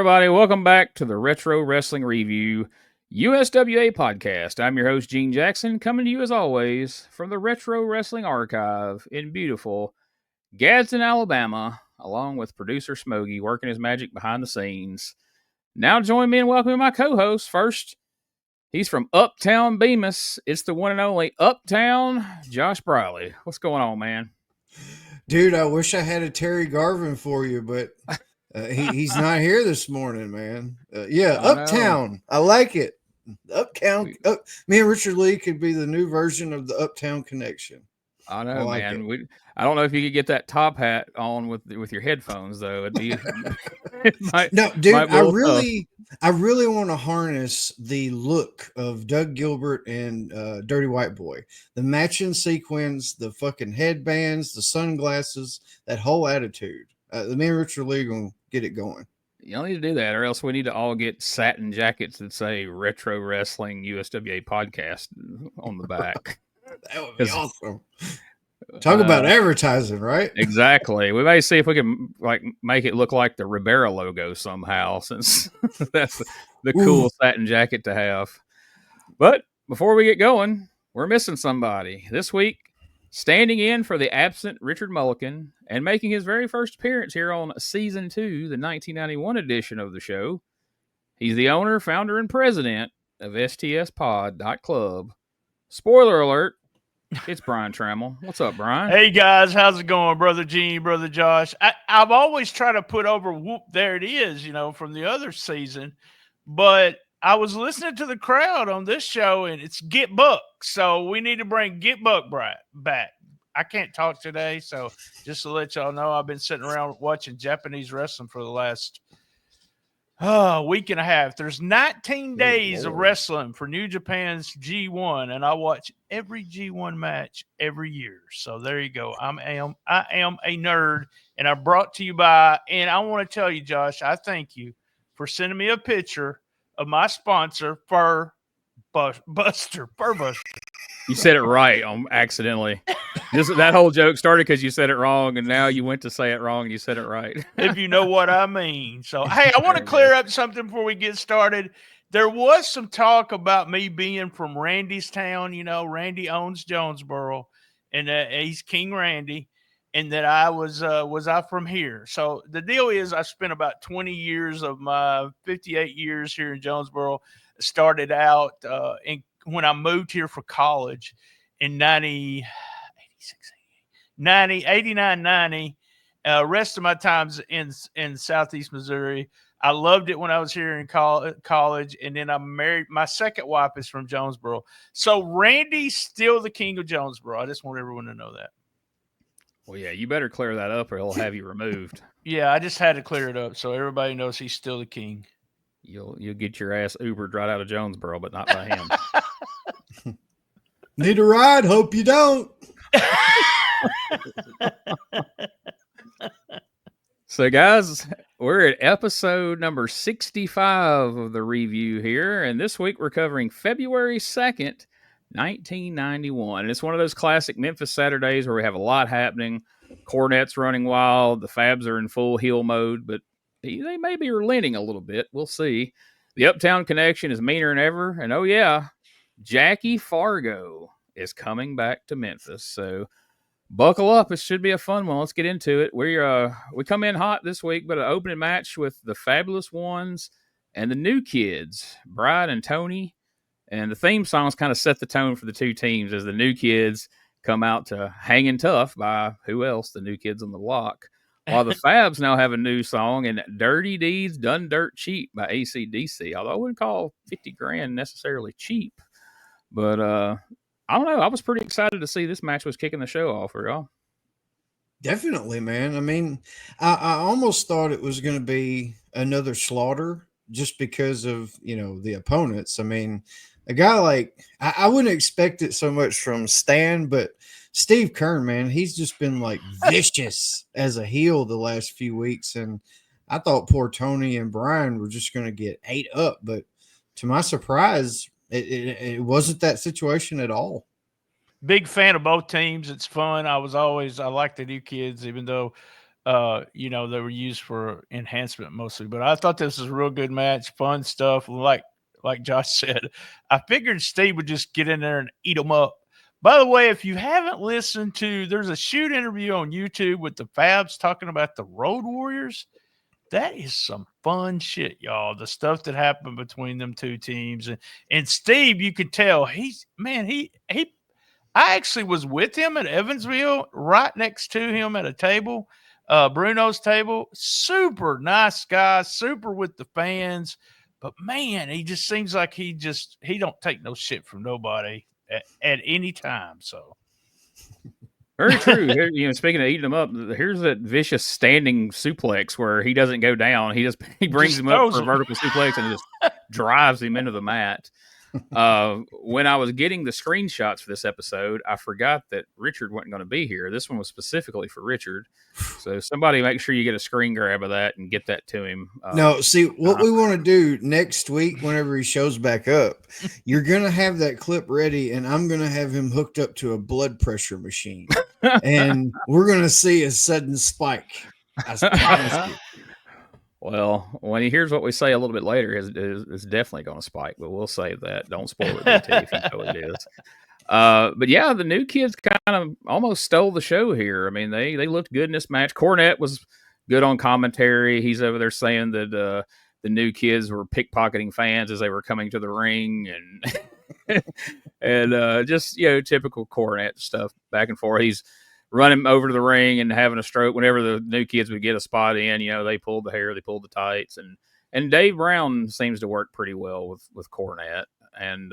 everybody. Welcome back to the Retro Wrestling Review USWA podcast. I'm your host, Gene Jackson, coming to you as always from the Retro Wrestling Archive in beautiful Gadsden, Alabama, along with producer Smokey working his magic behind the scenes. Now join me in welcoming my co-host. First, he's from Uptown Bemis. It's the one and only Uptown Josh Briley. What's going on, man? Dude, I wish I had a Terry Garvin for you, but he's not here this morning, man. Uptown. I like it. Uptown. Me and Richard Lee could be the new version of the Uptown Connection. I know, man. I don't know if you could get that top hat on with your headphones, though. It'd be I really want to harness the look of Doug Gilbert and Dirty White Boy. The matching sequins, the fucking headbands, the sunglasses, that whole attitude. The me and Richard Lee gonna get it going. You don't need to do that, or else we need to all get satin jackets that say Retro Wrestling USWA Podcast on the back. That would be awesome. Talk about advertising, right? Exactly. We may see if we can make it look like the Ribera logo somehow, since that's the cool satin jacket to have. But before we get going, we're missing somebody. This week, standing in for the absent Richard Mulligan and making his very first appearance here on Season 2, the 1991 edition of the show, he's the owner, founder, and president of STSpod.club. Spoiler alert, it's Brian Trammell. What's up, Brian? Hey, guys. How's it going, Brother Gene, Brother Josh? I've always tried to put over, whoop, there it is, from the other season. But I was listening to the crowd on this show, and it's Get Buck. So we need to bring Get Buck back. I can't talk today, so just to let y'all know, I've been sitting around watching Japanese wrestling for the last week and a half. There's 19 days of wrestling for New Japan's G1, and I watch every G1 match every year. So there you go. I am a nerd, and I brought to you by, and I want to tell you, Josh, I thank you for sending me a picture of my sponsor, Fur Buster. You said it right accidentally. That whole joke started because you said it wrong, and now you went to say it wrong and you said it right. If you know what I mean. So, hey, I want to clear up something before we get started. There was some talk about me being from Randy's town. Randy owns Jonesboro, and he's King Randy, and that I was I from here. So the deal is I spent about 20 years of my 58 years here in Jonesboro. Started out when I moved here for college in 89, 90. Rest of my time's in Southeast Missouri. I loved it when I was here in college, and then I married. My second wife is from Jonesboro. So Randy's still the king of Jonesboro. I just want everyone to know that. Well, yeah, you better clear that up or he'll have you removed. Yeah, I just had to clear it up so everybody knows he's still the king. You'll get your ass Ubered right out of Jonesboro, but not by him. Need a ride? Hope you don't. So, guys, we're at episode number 65 of the review here, and this week we're covering February 2nd, 1991. And it's one of those classic Memphis Saturdays where we have a lot happening. Cornette's running wild. The Fabs are in full heel mode, but they may be relenting a little bit. We'll see. The Uptown Connection is meaner than ever, and oh yeah, Jackie Fargo is coming back to Memphis. So buckle up. It should be a fun one. Let's get into it. We come in hot this week, but an opening match with the Fabulous Ones and the New Kids, Bride and Tony. And the theme songs kind of set the tone for the two teams as the New Kids come out to Hangin' Tough by who else? The New Kids on the Block. While the Fabs now have a new song, and Dirty Deeds Done Dirt Cheap by AC/DC. Although I wouldn't call $50,000 necessarily cheap. But I don't know. I was pretty excited to see this match was kicking the show off for y'all. Definitely, man. I mean, I almost thought it was going to be another slaughter just because of, the opponents. I mean, a guy like, I wouldn't expect it so much from Stan, but Steve Kern, man, he's just been like vicious as a heel the last few weeks. And I thought poor Tony and Brian were just going to get ate up. But to my surprise, it wasn't that situation at all. Big fan of both teams. It's fun. I like the New Kids, even though they were used for enhancement mostly. But I thought this was a real good match, fun stuff. Like Josh said, I figured Steve would just get in there and eat them up. By the way, if you haven't listened to, there's a shoot interview on YouTube with the Fabs talking about the Road Warriors. That is some fun shit, y'all. The stuff that happened between them two teams. And Steve, you could tell I actually was with him at Evansville, right next to him at a table, Bruno's table. Super nice guy, super with the fans. But man, he just seems like he don't take no shit from nobody at any time. So very true. Here, speaking of eating them up, here's that vicious standing suplex where he doesn't go down. He brings him up for a vertical suplex and just drives him into the mat. When I was getting the screenshots for this episode, I forgot that Richard wasn't going to be here. This one was specifically for Richard. So somebody make sure you get a screen grab of that and get that to him. No, see, what we want to do next week, whenever he shows back up, you're going to have that clip ready, and I'm going to have him hooked up to a blood pressure machine. And we're going to see a sudden spike. I promise you. Well, when he hears what we say a little bit later, it's definitely going to spike, but we'll save that. Don't spoil it, BT, if you know it is. But yeah, the new kids kind of almost stole the show here. I mean, they looked good in this match. Cornette was good on commentary. He's over there saying that the new kids were pickpocketing fans as they were coming to the ring, and and just typical Cornette stuff back and forth. He's running over to the ring and having a stroke whenever the new kids would get a spot in. They pulled the hair, they pulled the tights, and Dave Brown seems to work pretty well with Cornette. And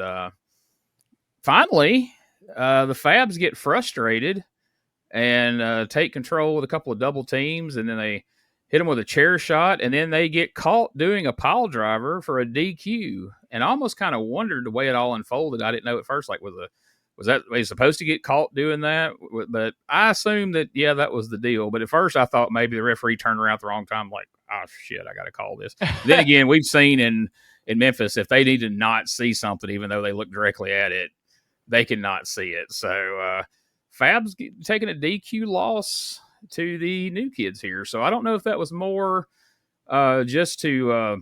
finally, the Fabs get frustrated and take control with a couple of double teams, and then they hit him with a chair shot, and then they get caught doing a pile driver for a DQ. And I almost kind of wondered the way it all unfolded. I didn't know at first, was he supposed to get caught doing that? But I assumed that, that was the deal. But at first I thought maybe the referee turned around at the wrong time, like, oh, shit, I got to call this. Then again, we've seen in Memphis, if they need to not see something, even though they look directly at it, they cannot see it. So Fabs taking a DQ loss to the new kids here. So I don't know if that was more just to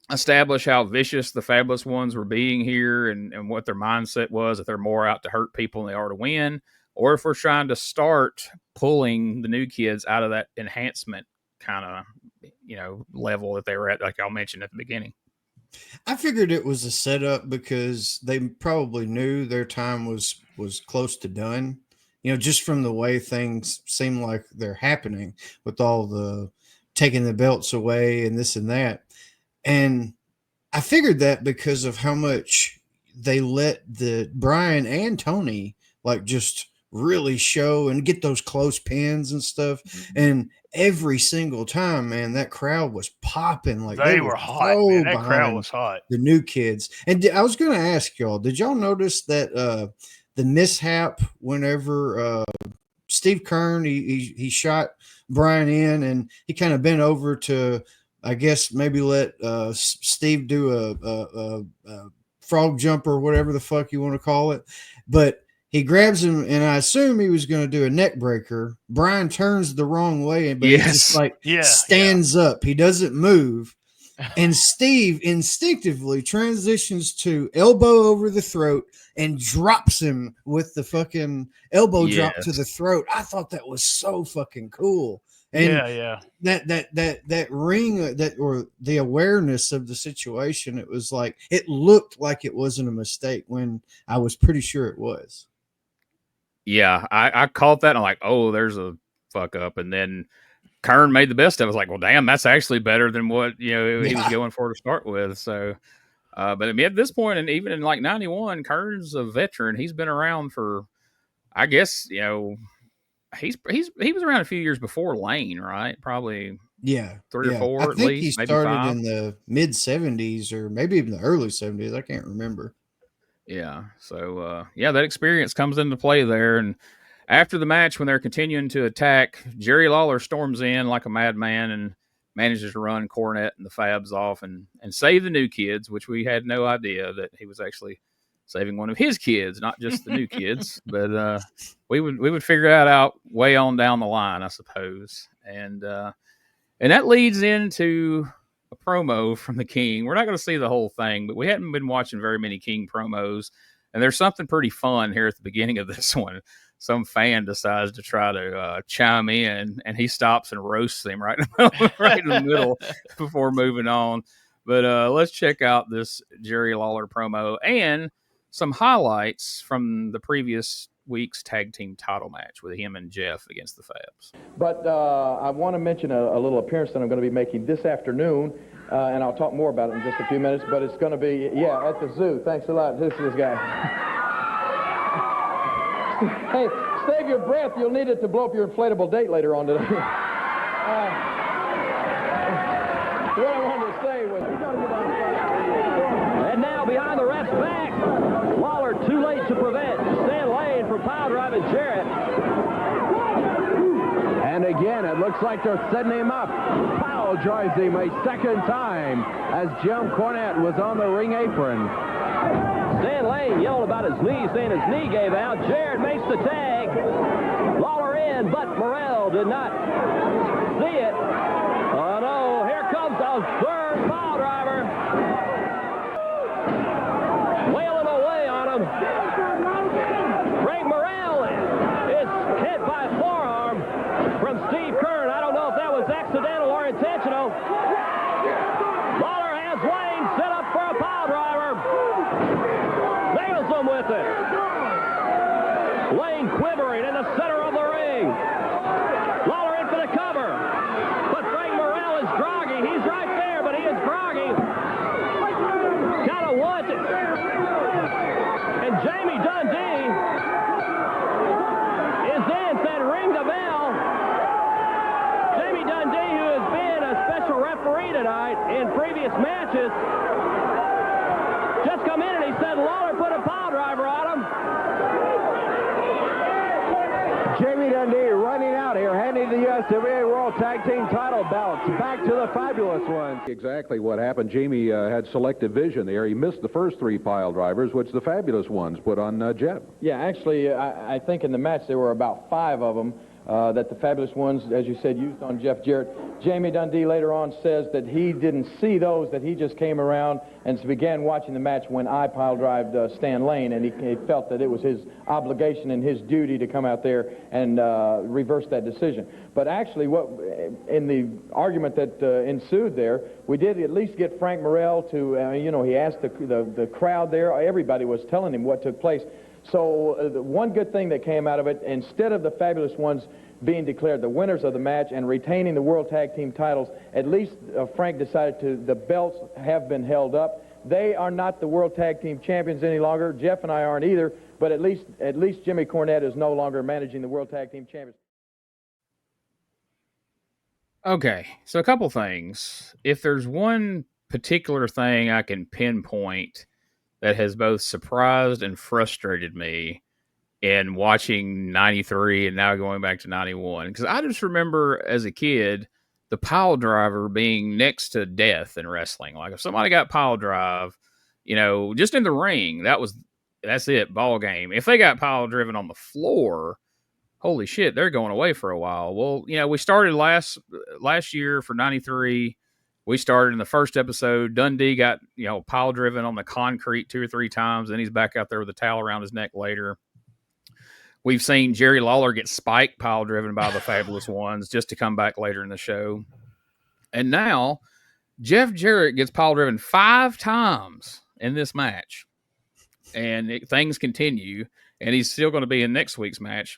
establish how vicious the Fabulous Ones were being here and what their mindset was, if they're more out to hurt people than they are to win, or if we're trying to start pulling the new kids out of that enhancement kind of, level that they were at, like y'all mentioned at the beginning. I figured it was a setup because they probably knew their time was close to done, just from the way things seem like they're happening with all the taking the belts away and this and that. And I figured that because of how much they let the Brian and Tony just really show and get those close pins and stuff. And every single time, man, that crowd was popping. They were hot. So man, that crowd was hot. The new kids. And I was going to ask y'all, did y'all notice that the mishap whenever Steve Kern, he shot Brian in and he kind of bent over to, I guess, maybe let Steve do a frog jump or whatever the fuck you want to call it. But he grabs him, and I assume he was going to do a neck breaker. Brian turns the wrong way, but he just stands up. He doesn't move. And Steve instinctively transitions to elbow over the throat and drops him with the fucking elbow drop to the throat. I thought that was so fucking cool. And that ring or the awareness of the situation, it was like, it looked like it wasn't a mistake when I was pretty sure it was. Yeah, I caught that and I'm like, oh, there's a fuck up. And then Kern made the best of it. I was like, well, damn, that's actually better than what he was going for to start with. So but I mean, at this point, and even in 91, Kern's a veteran. He's been around for, I guess, he was around a few years before Lane, right? Probably 3 or 4 at least. I think he started in the mid 70s or maybe even the early 70s. I can't remember. Yeah. So that experience comes into play there. And after the match, when they're continuing to attack, Jerry Lawler storms in like a madman and manages to run Cornette and the Fabs off and save the new kids, which we had no idea that he was actually saving one of his kids, not just the new kids. But we would figure that out way on down the line, I suppose. And that leads into a promo from the King. We're not going to see the whole thing, but we hadn't been watching very many King promos. And there's something pretty fun here at the beginning of this one. Some fan decides to try to chime in, and he stops and roasts him right in the middle before moving on. But let's check out this Jerry Lawler promo and some highlights from the previous week's tag team title match with him and Jeff against the Fabs. But I want to mention a little appearance that I'm going to be making this afternoon, and I'll talk more about it in just a few minutes, but it's going to be, at the zoo. Thanks a lot. This is this guy. Hey, save your breath. You'll need it to blow up your inflatable date later on today. What I wanted to say was... And now behind the ref's back, Lawler too late to prevent. Stan Lane for pile driving Jarrett. And again, it looks like they're setting him up. Pile drives him a second time as Jim Cornette was on the ring apron. Stan Lane yelled about his knee, saying his knee gave out. Jarrett makes the tag. Lawler in, but Morrell did not see it. Oh no, here comes the third pile driver. Wailing away on him. Frank Morrell is hit by a forearm from Steve Kern. I don't know if that was accidental or intentional. Lawler has Lane set up for a pile driver. Nails him with it. Lane quivering in the center of the ring. Lawler in for the cover. But Frank Morrell is groggy. He's right there, but he is groggy. Kind of wants it. And Jamie Dundee is in, said ring the bell. Jamie Dundee, who has been a special referee tonight in previous matches, just come in and he said Lawler put a pile driver on him. Jamie Dundee running out here, handing the USWA World Tag Team title belts back to the Fabulous Ones. Exactly what happened. Jamie had selective vision there. He missed the first three pile drivers, which the Fabulous Ones put on Jeff. Yeah, actually, I think in the match there were about 5 of them that the Fabulous Ones, as you said, used on Jeff Jarrett. Jamie Dundee later on says that he didn't see those, that he just came around and began watching the match when I pile-drived Stan Lane, and he felt that it was his obligation and his duty to come out there and reverse that decision. But actually, in the argument that ensued there, we did at least get Frank Morrell to, he asked the crowd there, everybody was telling him what took place. So the one good thing that came out of it, instead of the Fabulous Ones being declared the winners of the match and retaining the World Tag Team titles, at least Frank decided the belts have been held up. They are not the World Tag Team champions any longer. Jeff and I aren't either, but at least Jimmy Cornette is no longer managing the World Tag Team champions. Okay, so a couple things. If there's one particular thing I can pinpoint that has both surprised and frustrated me in watching 93 and now going back to 91. Because I just remember as a kid, the pile driver being next to death in wrestling. Like if somebody got pile drive, just in the ring, that's it, ball game. If they got pile driven on the floor, holy shit, they're going away for a while. Well, we started last year for 93. We started in the first episode. Dundee got, pile driven on the concrete 2 or 3 times. Then he's back out there with a towel around his neck later. We've seen Jerry Lawler get spike pile driven by the Fabulous Ones just to come back later in the show. And now Jeff Jarrett gets pile driven 5 times in this match. And things continue. And he's still going to be in next week's match.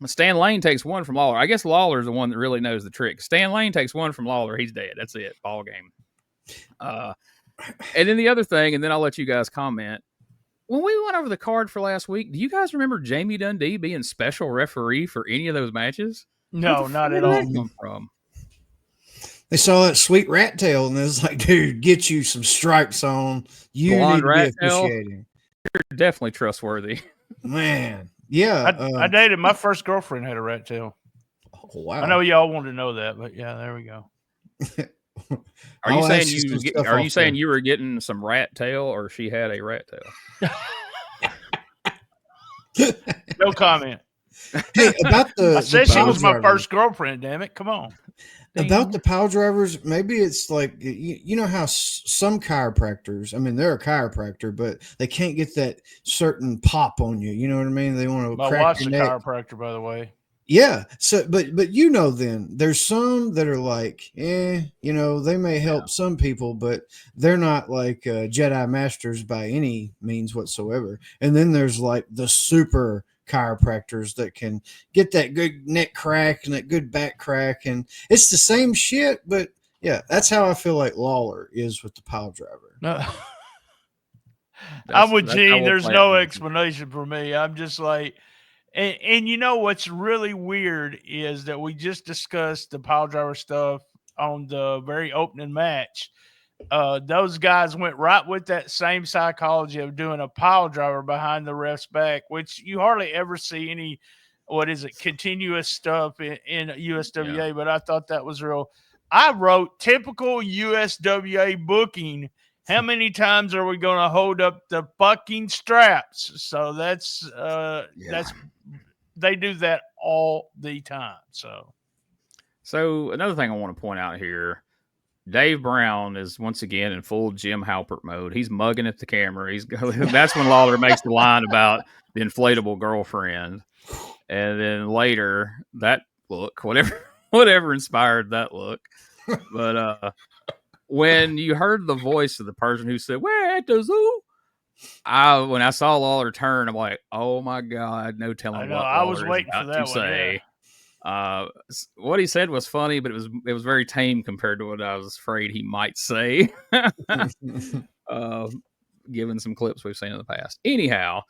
Stan Lane takes one from Lawler. I guess Lawler's the one that really knows the trick. Stan Lane takes one from Lawler. He's dead. That's it. Ball game. And then the other thing, and then I'll let you guys comment. When we went over the card for last week, do you guys remember Jamie Dundee being special referee for any of those matches? No, not at all. Where did that come from? They saw that sweet rat tail, and it was like, dude, get you some stripes on. You Blonde need to rat be officiating. You're definitely trustworthy. Man. Yeah. I dated, my first girlfriend had a rat tail. Oh, wow. I know y'all wanted to know that, but yeah, there we go. Are you saying you were getting some rat tail, or she had a rat tail? No comment. Hey, about I said she was my pile first girlfriend. Damn it! Come on. About the pile drivers, maybe it's like you know how some chiropractors. I mean, they're a chiropractor, but they can't get that certain pop on you. You know what I mean? They want to My crack wife's your a neck. chiropractor, by the way. Yeah. So, but you know, then there's some that are like, you know, they may help some people, but they're not like Jedi masters by any means whatsoever. And then there's like the super chiropractors that can get that good neck crack and that good back crack, and it's the same shit. But yeah, that's how I feel like Lawler is with the pile driver. No. I'm with Gene. There's no explanation for me. I'm just like, and you know what's really weird is that we just discussed the pile driver stuff on the very opening match. Those guys went right with that same psychology of doing a pile driver behind the ref's back, which you hardly ever see any, continuous stuff in USWA. Yeah. But I thought that was real. I wrote typical USWA booking. How many times are we going to hold up the fucking straps? So that's they do that all the time. So another thing I want to point out here, Dave Brown is once again in full Jim Halpert mode. He's mugging at the camera. That's when Lawler makes the line about the inflatable girlfriend. And then later, that look, whatever inspired that look. But when you heard the voice of the person who said, "Where at the zoo?" When I saw Lawler turn, I'm like, "Oh my God, no telling what I was waiting for that to say." Yeah. What he said was funny, but it was very tame compared to what I was afraid he might say. Given some clips we've seen in the past. Anyhow,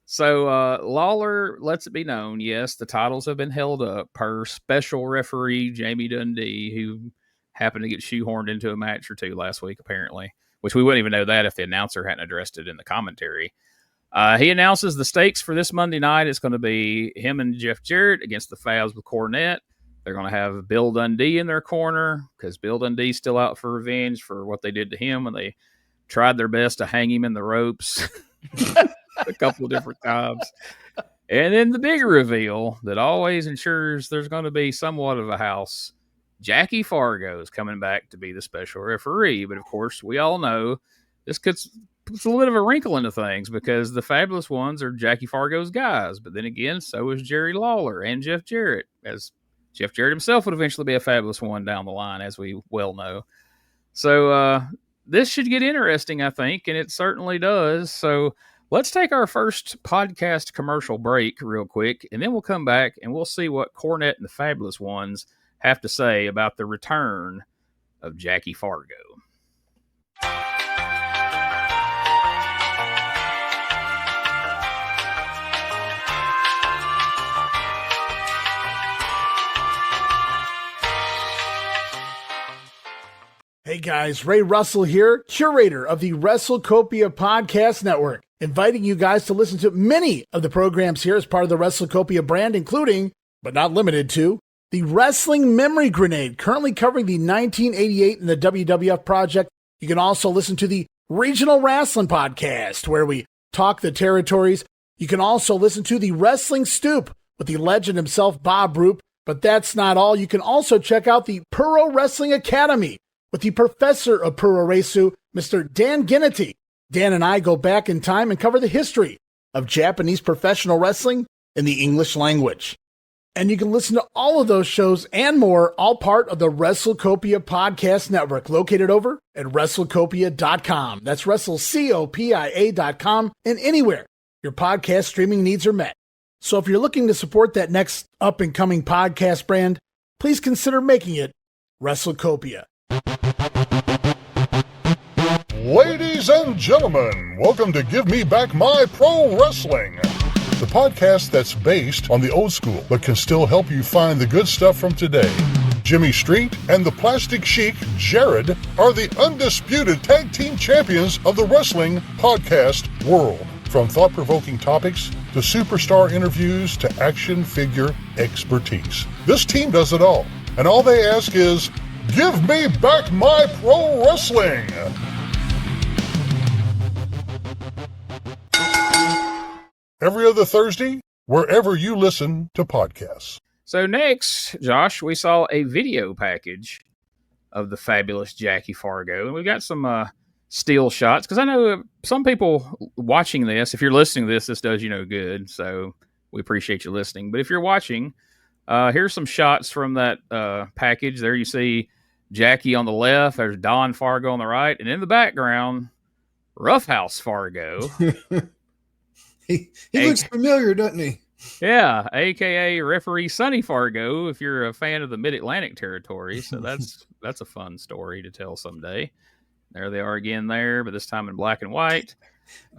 so Lawler lets it be known, yes, the titles have been held up per special referee Jamie Dundee, who happened to get shoehorned into a match or two last week, apparently, which we wouldn't even know that if the announcer hadn't addressed it in the commentary. He announces the stakes for this Monday night. It's going to be him and Jeff Jarrett against the Fabs with Cornette. They're going to have Bill Dundee in their corner because Bill Dundee's still out for revenge for what they did to him when they tried their best to hang him in the ropes a couple of different times. And then the big reveal that always ensures there's going to be somewhat of a house. Jackie Fargo is coming back to be the special referee. But, of course, we all know this puts a little bit of a wrinkle into things because the Fabulous Ones are Jackie Fargo's guys. But then again, so is Jerry Lawler and Jeff Jarrett, as Jeff Jarrett himself would eventually be a Fabulous One down the line, as we well know. So this should get interesting, I think, and it certainly does. So let's take our first podcast commercial break real quick, and then we'll come back and we'll see what Cornette and the Fabulous Ones have to say about the return of Jackie Fargo. Hey guys, Ray Russell here, curator of the WrestleCopia Podcast Network, inviting you guys to listen to many of the programs here as part of the WrestleCopia brand, including, but not limited to, the Wrestling Memory Grenade, currently covering the 1988 and the WWF project. You can also listen to the Regional Wrestling Podcast, where we talk the territories. You can also listen to the Wrestling Stoop with the legend himself, Bob Roop. But that's not all. You can also check out the Pro Wrestling Academy with the professor of Pro Resu, Mr. Dan Ginnity. Dan and I go back in time and cover the history of Japanese professional wrestling in the English language. And you can listen to all of those shows and more, all part of the WrestleCopia Podcast Network, located over at WrestleCopia.com. That's WrestleCopia.com, and anywhere your podcast streaming needs are met. So if you're looking to support that next up-and-coming podcast brand, please consider making it WrestleCopia. Ladies and gentlemen, welcome to Give Me Back My Pro Wrestling, the podcast that's based on the old school but can still help you find the good stuff from today. Jimmy Street and the Plastic Chic, Jarrett, are the undisputed tag team champions of the wrestling podcast world. From thought-provoking topics to superstar interviews to action figure expertise. This team does it all, and all they ask is, give me back my pro wrestling! Every other Thursday, wherever you listen to podcasts. So next, Josh, we saw a video package of the fabulous Jackie Fargo, and we got some still shots, because I know some people watching this, if you're listening to this does you no good, so we appreciate you listening. But if you're watching, here's some shots from that package. There you see Jackie on the left, there's Don Fargo on the right, and in the background, Roughhouse Fargo. he looks familiar, doesn't he? Yeah, a.k.a. referee Sonny Fargo, if you're a fan of the Mid-Atlantic territory. So that's a fun story to tell someday. There they are again there, but this time in black and white.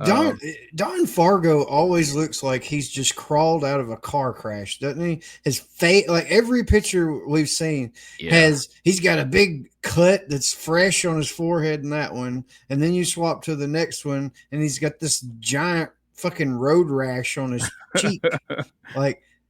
Don Fargo always looks like he's just crawled out of a car crash, doesn't he? His face, like every picture we've seen, he's got a big cut that's fresh on his forehead in that one, and then you swap to the next one, and he's got this giant fucking road rash on his cheek.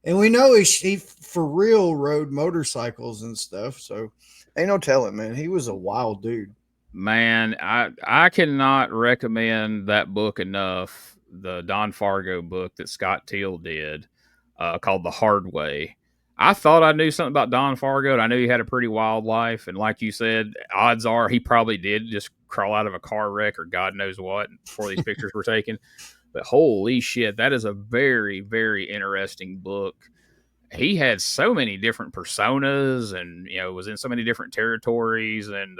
And we know he for real rode motorcycles and stuff, so ain't no telling, man. He was a wild dude. Man, I cannot recommend that book enough. The Don Fargo book that Scott Teal did, called The Hard Way. I thought I knew something about Don Fargo, and I knew he had a pretty wild life. And like you said, odds are he probably did just crawl out of a car wreck or God knows what before these pictures were taken. But holy shit, that is a very, very interesting book. He had so many different personas, and was in so many different territories. And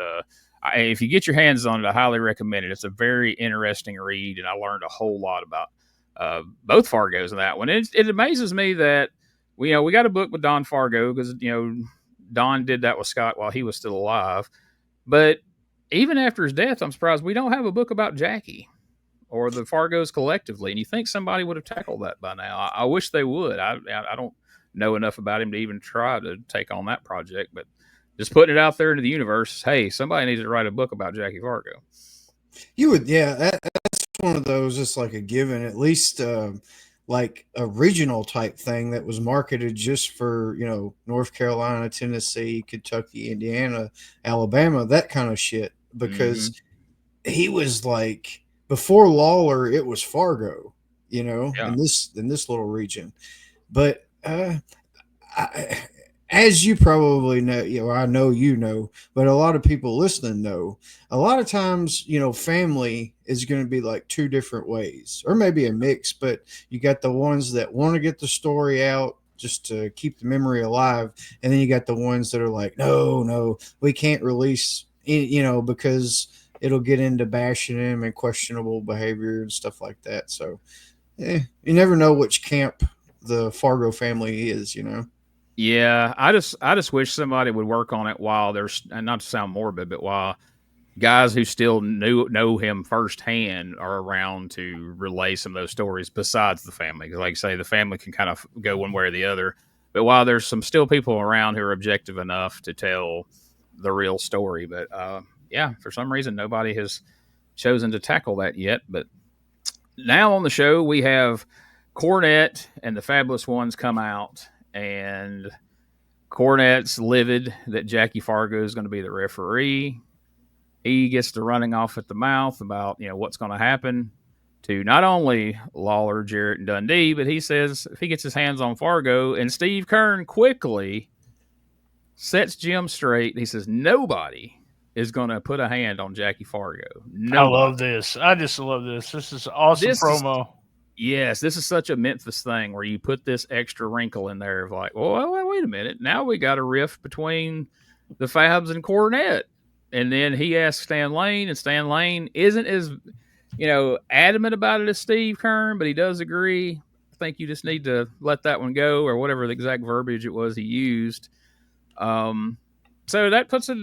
if you get your hands on it, I highly recommend it. It's a very interesting read, and I learned a whole lot about both Fargos in that one. It amazes me that we got a book with Don Fargo because Don did that with Scott while he was still alive. But even after his death, I'm surprised we don't have a book about Jackie or the Fargos collectively. And you think somebody would have tackled that by now. I wish they would. I don't know enough about him to even try to take on that project, but just putting it out there into the universe, hey, somebody needs to write a book about Jackie Fargo. You would, yeah. That's one of those, just like a given, at least like a regional type thing that was marketed just for, North Carolina, Tennessee, Kentucky, Indiana, Alabama, that kind of shit. Because he was like, before Lawler, it was Fargo, in this little region. But as you probably know, I know but a lot of people listening know, a lot of times, family is going to be like two different ways, or maybe a mix, but you got the ones that want to get the story out just to keep the memory alive. And then you got the ones that are like, no, we can't release, because it'll get into bashing him and questionable behavior and stuff like that. So you never know which camp the Fargo family is, Yeah, I just wish somebody would work on it while there's, and not to sound morbid, but while guys who still know him firsthand are around to relay some of those stories besides the family. Because like I say, the family can kind of go one way or the other. But while there's some still people around who are objective enough to tell the real story. But for some reason, nobody has chosen to tackle that yet. But now on the show, we have Cornette and the Fabulous Ones come out, and Cornette's livid that Jackie Fargo is going to be the referee. He gets to running off at the mouth about, what's going to happen to not only Lawler, Jarrett, and Dundee, but he says if he gets his hands on Fargo, and Steve Kern quickly sets Jim straight. He says nobody is going to put a hand on Jackie Fargo. Nobody. I love this. I just love this. This is awesome promo. Yes, this is such a Memphis thing where you put this extra wrinkle in there of like, well, wait a minute. Now we got a rift between the Fabs and Cornette. And then he asks Stan Lane, and Stan Lane isn't as, adamant about it as Steve Kern, but he does agree. I think you just need to let that one go, or whatever the exact verbiage it was he used. So that puts a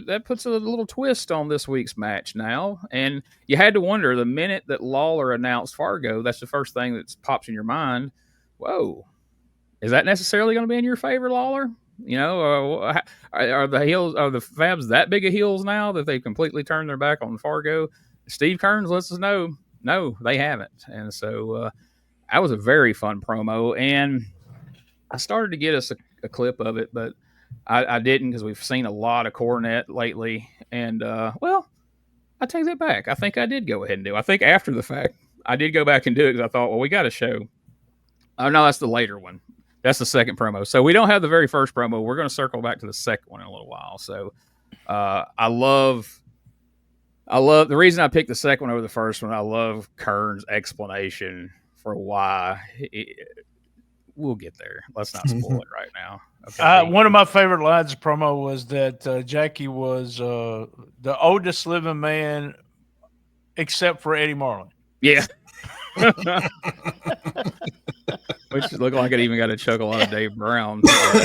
little twist on this week's match now. And you had to wonder, the minute that Lawler announced Fargo, that's the first thing that pops in your mind. Whoa, is that necessarily going to be in your favor, Lawler? Are the Fabs that big of heels now that they've completely turned their back on Fargo? Steve Kearns lets us know, no, they haven't. And so that was a very fun promo. And I started to get us a clip of it, but I didn't, because we've seen a lot of Cornette lately. And, I take that back. I think I did go ahead and do it. I think after the fact, I did go back and do it because I thought, well, we got to show Oh, no, that's the later one. That's the second promo. So we don't have the very first promo. We're going to circle back to the second one in a little while. So I love the reason I picked the second one over the first one. I love Kern's explanation for why. We'll get there. Let's not spoil it right now. Okay. One of my favorite lines of promo was that Jackie was the oldest living man except for Eddie Marlin. Yeah. Which looked like it even got a chuckle out of Dave Brown.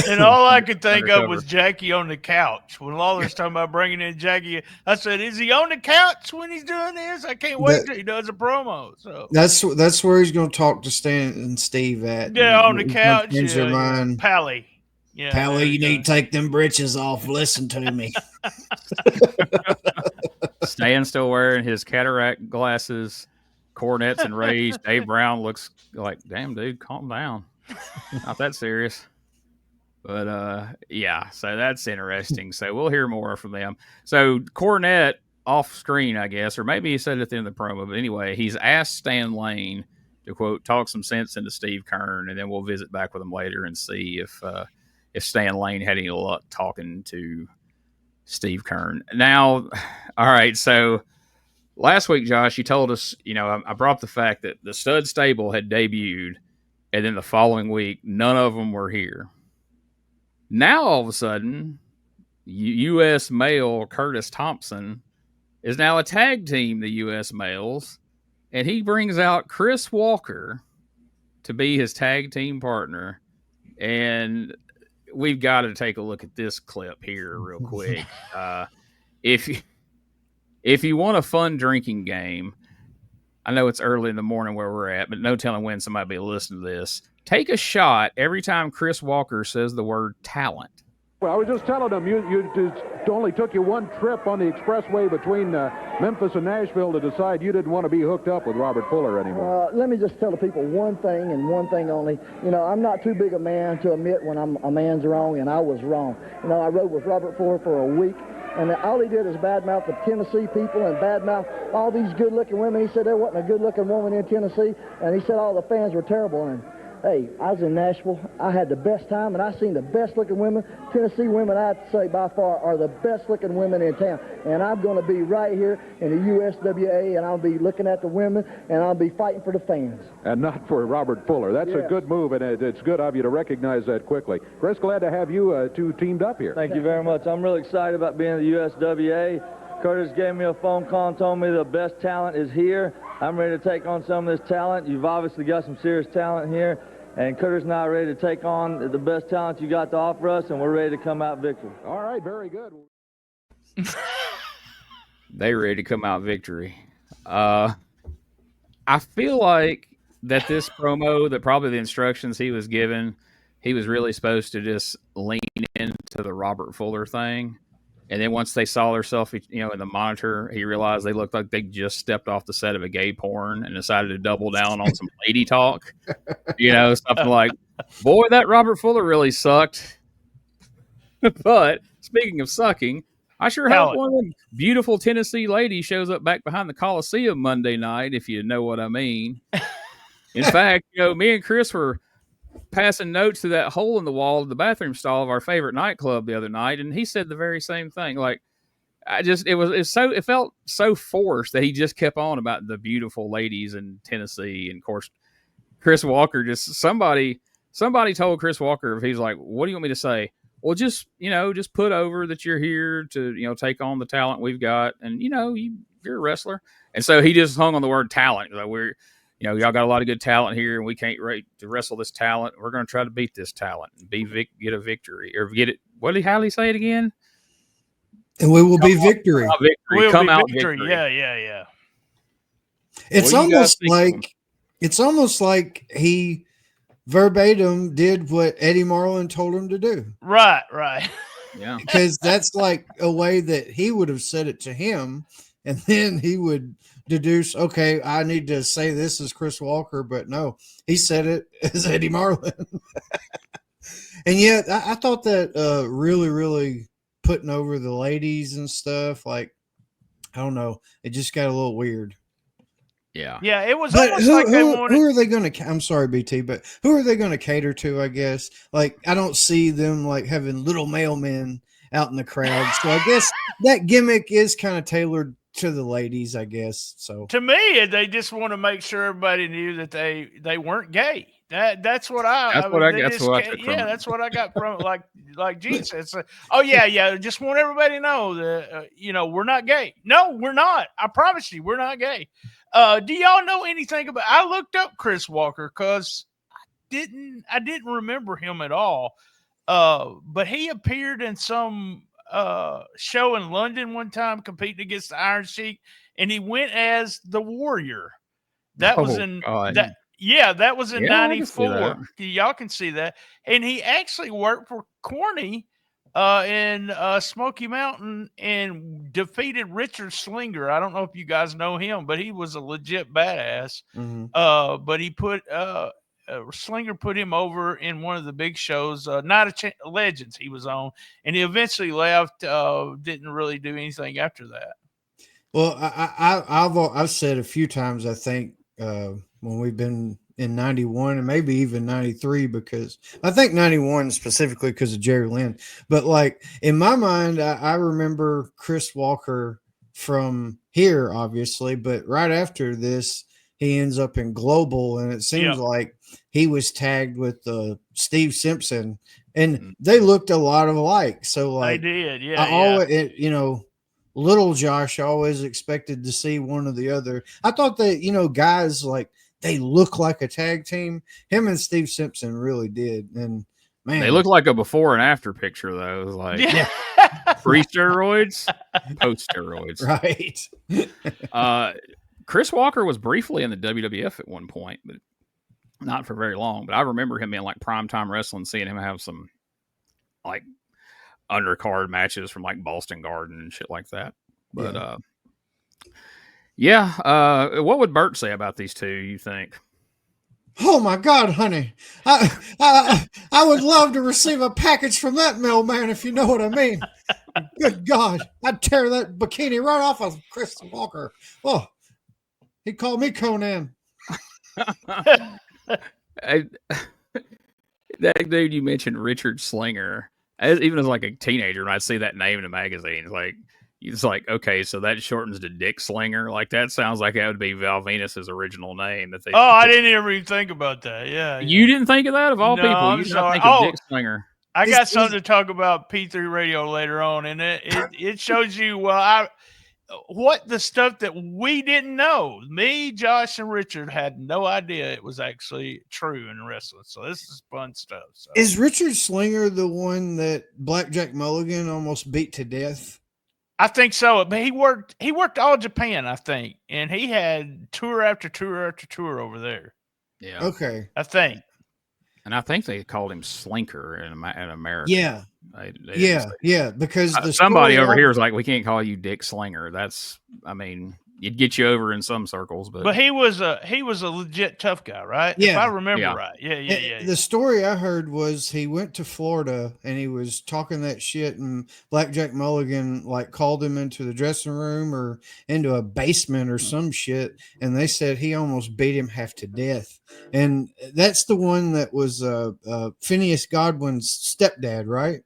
And all I could think of was Jackie on the couch. When Lawler's talking about bringing in Jackie, I said, is he on the couch when he's doing this? I can't wait till he does a promo. So that's where he's going to talk to Stan and Steve at. Yeah, on the couch. Change their mind. Pally. Yeah, Pally, you need to take them britches off. Listen to me. Stan's still wearing his cataract glasses. Cornette's enraged. Dave Brown looks like, damn, dude, calm down. Not that serious. But, yeah, so that's interesting. So we'll hear more from them. So Cornette off screen, I guess, or maybe he said it at the end of the promo. But anyway, he's asked Stan Lane to, quote, talk some sense into Steve Kern, and then we'll visit back with him later and see if Stan Lane had any luck talking to Steve Kern. Now, all right, so last week, Josh, you told us, I brought up the fact that the stud stable had debuted, and then the following week, none of them were here. Now, all of a sudden, U.S. male Curtis Thompson is now a tag team, the U.S. males, and he brings out Chris Walker to be his tag team partner. And we've got to take a look at this clip here real quick. If you want a fun drinking game, I know it's early in the morning where we're at, but no telling when somebody will be listening to this. Take a shot every time Chris Walker says the word talent. Well, I was just telling them, it only took you one trip on the expressway between Memphis and Nashville to decide you didn't want to be hooked up with Robert Fuller anymore. Let me just tell the people one thing and one thing only. I'm not too big a man to admit when a man's wrong, and I was wrong. I rode with Robert Fuller for a week, and all he did is badmouth the Tennessee people and badmouth all these good-looking women. He said there wasn't a good-looking woman in Tennessee, and he said all the fans were terrible. And hey, I was in Nashville. I had the best time, and I seen the best-looking women. Tennessee women, I'd say by far, are the best-looking women in town. And I'm going to be right here in the USWA, and I'll be looking at the women, and I'll be fighting for the fans. And not for Robert Fuller. That's a good move, and it's good of you to recognize that quickly. Chris, glad to have you two teamed up here. Thank you very much. I'm really excited about being in the USWA. Curtis gave me a phone call and told me the best talent is here. I'm ready to take on some of this talent. You've obviously got some serious talent here. And Curtis and I are ready to take on the best talent you got to offer us, and we're ready to come out victory. All right, very good. They ready to come out victory. I feel like that this promo, that probably the instructions he was given, he was really supposed to just lean into the Robert Fuller thing. And then once they saw themselves, in the monitor, he realized they looked like they just stepped off the set of a gay porn and decided to double down on some lady talk. Something like, boy, that Robert Fuller really sucked. But speaking of sucking, I sure hope one of them beautiful Tennessee ladies shows up back behind the Coliseum Monday night, if you know what I mean. In fact, me and Chris were passing notes through that hole in the wall of the bathroom stall of our favorite nightclub the other night, and he said the very same thing. Like, it felt so forced that he just kept on about the beautiful ladies in Tennessee. And of course, Chris Walker somebody told Chris Walker, if he's like, what do you want me to say? Well, just put over that you're here to, take on the talent we've got. And, you're a wrestler. And so he just hung on the word talent. Like, y'all got a lot of good talent here, and we can't wait to wrestle this talent. We're going to try to beat this talent and get a victory, or get it. How did he say it again? And we will be victory. Come out victory. Yeah. It's almost like he verbatim did what Eddie Marlin told him to do. Right. Yeah. Because that's like a way that he would have said it to him, and then he would deduce, okay, I need to say this as Chris Walker, but no, he said it as Eddie Marlin. And yet I thought that really, really putting over the ladies and stuff, like, I don't know, it just got a little weird. Yeah. Yeah, it was But almost like they wanted. who are they going to? I'm sorry, BT, but who are they going to cater to? I guess like I don't see them like having little mailmen out in the crowd. So I guess that gimmick is kind of tailored to the ladies, I guess. So To me, they just want to make sure everybody knew that they weren't gay. That's what I That's what I took from yeah, it. that's what I got from it. Like Gene said, so, oh yeah, just want everybody to know that we're not gay. No, we're not. I promise you, we're not gay. Do y'all know anything about? I looked up Chris Walker because I didn't remember him at all. But he appeared in some show in London one time competing against the Iron Sheik, and he went as the Warrior. That was in God. that. Yeah, that was in Yeah, I can see that. '94. Y'all can see that. And he actually worked for Corny in Smoky Mountain and defeated Richard Slinger. I don't know if you guys know him, but he was a legit badass. But he put Slinger put him over in one of the big shows, Night of Legends he was on, and he eventually left, didn't really do anything after that. well, I've said a few times, I think, when we've been in 91 and maybe even 93, because I think 91 specifically because of Jerry Lynn. But like in my mind, I remember Chris Walker from here, obviously, but right after this, he ends up in Global, and it seems like he was tagged with Steve Simpson, and they looked a lot alike. So like they did, yeah. always, little Josh always expected to see one or the other. I thought that, guys like they look like a tag team. Him and Steve Simpson really did. And man, They look like a before and after picture, though. It was like pre-steroids, post-steroids. Right. Chris Walker was briefly in the WWF at one point, but not for very long. But I remember him in like primetime wrestling, seeing him have some like undercard matches from like Boston Garden and shit like that. But what would Bert say about these two, you think? Oh my God, honey. I would love to receive a package from that mailman, if you know what I mean. Good God. I'd tear that bikini right off of Chris Walker. Oh, he called me Conan. That dude you mentioned, Richard Slinger, even as like a teenager, when I see that name in a magazine, it's like, okay, so that shortens to Dick Slinger. Like that sounds like that would be Val Venus's original name. That they. I didn't even think about that. Yeah, you didn't think of that of all No, people. I'm You didn't sorry. think of Dick Slinger. I got something to talk about P3 Radio later on, and it shows you what the stuff that we didn't know. Me, Josh, and Richard had no idea it was actually true in wrestling. So this is fun stuff. So. Is Richard Slinger the one that Blackjack Mulligan almost beat to death? I think so, but he worked all Japan, I think, and he had tour after tour after tour over there. Yeah. Okay. I think. And I think they called him Slinker in America. Yeah. Yeah. Because somebody over here is like, we can't call you Dick Slinger. That's, you'd get you over in some circles, but he was a legit tough guy, right? Yeah. If I remember right. Yeah. The story I heard was he went to Florida and he was talking that shit, and Blackjack Mulligan like called him into the dressing room or into a basement or some shit, and they said he almost beat him half to death. And that's the one that was Phineas Godwin's stepdad, right?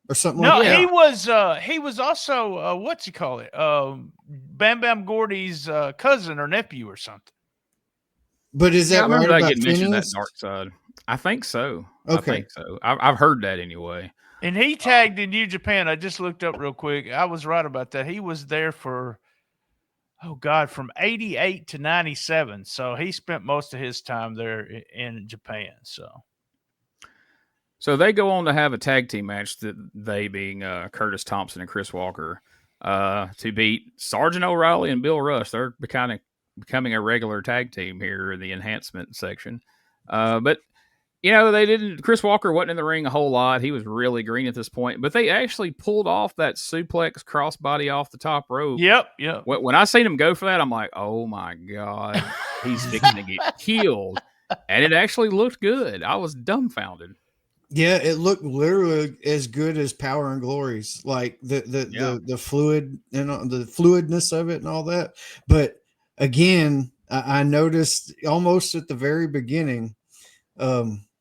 Or something like that. He was also what's he call it? Bam Bam Gordy's cousin or nephew or something. But is that I remember right that about getting mentioned, that Phineas? dark side? I think so. Okay. I think so. I've heard that anyway. And he tagged in New Japan. I just looked up real quick. I was right about that. He was there for from 88 to 97. So he spent most of his time there in Japan. So they go on to have a tag team match, that they being Curtis Thompson and Chris Walker, to beat Sergeant O'Reilly and Bill Rush. They're becoming a regular tag team here in the enhancement section. But they didn't. Chris Walker wasn't in the ring a whole lot. He was really green at this point. But they actually pulled off that suplex crossbody off the top rope. Yep. When I seen him go for that, I'm like, oh my God, he's fixing to get killed. And it actually looked good. I was dumbfounded. Yeah, it looked literally as good as Power and Glory's, like the fluid and the fluidness of it and all that. But again, I noticed almost at the very beginning,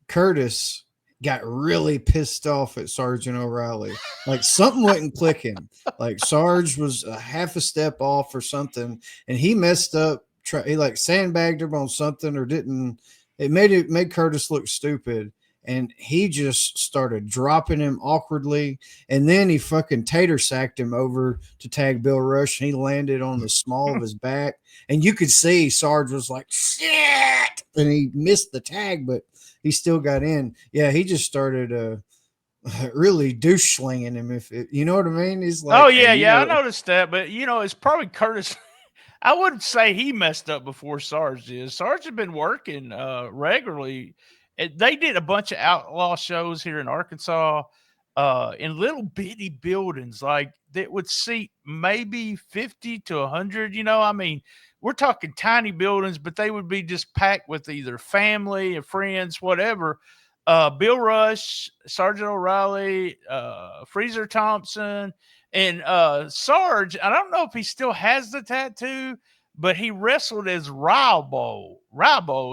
Curtis got really pissed off at Sergeant O'Reilly. Like something wasn't clicking. Like Sarge was a half a step off or something, and he messed up. He like sandbagged him on something or didn't. It made Curtis look stupid, and he just started dropping him awkwardly. And then he fucking tater sacked him over to tag Bill Rush, and he landed on the small of his back. And you could see Sarge was like, shit, and he missed the tag, but he still got in. Yeah, he just started really douche slinging him. If you know what I mean, he's like, oh yeah, hey, I noticed that. But it's probably Curtis. I wouldn't say he messed up before Sarge did. Sarge had been working regularly. They did a bunch of outlaw shows here in Arkansas in little bitty buildings, like that would seat maybe 50 to 100. I mean, we're talking tiny buildings, but they would be just packed with either family and friends, whatever. Bill Rush, Sergeant O'Reilly, Freezer Thompson, and Sarge. I don't know if he still has the tattoo, but he wrestled as Rambo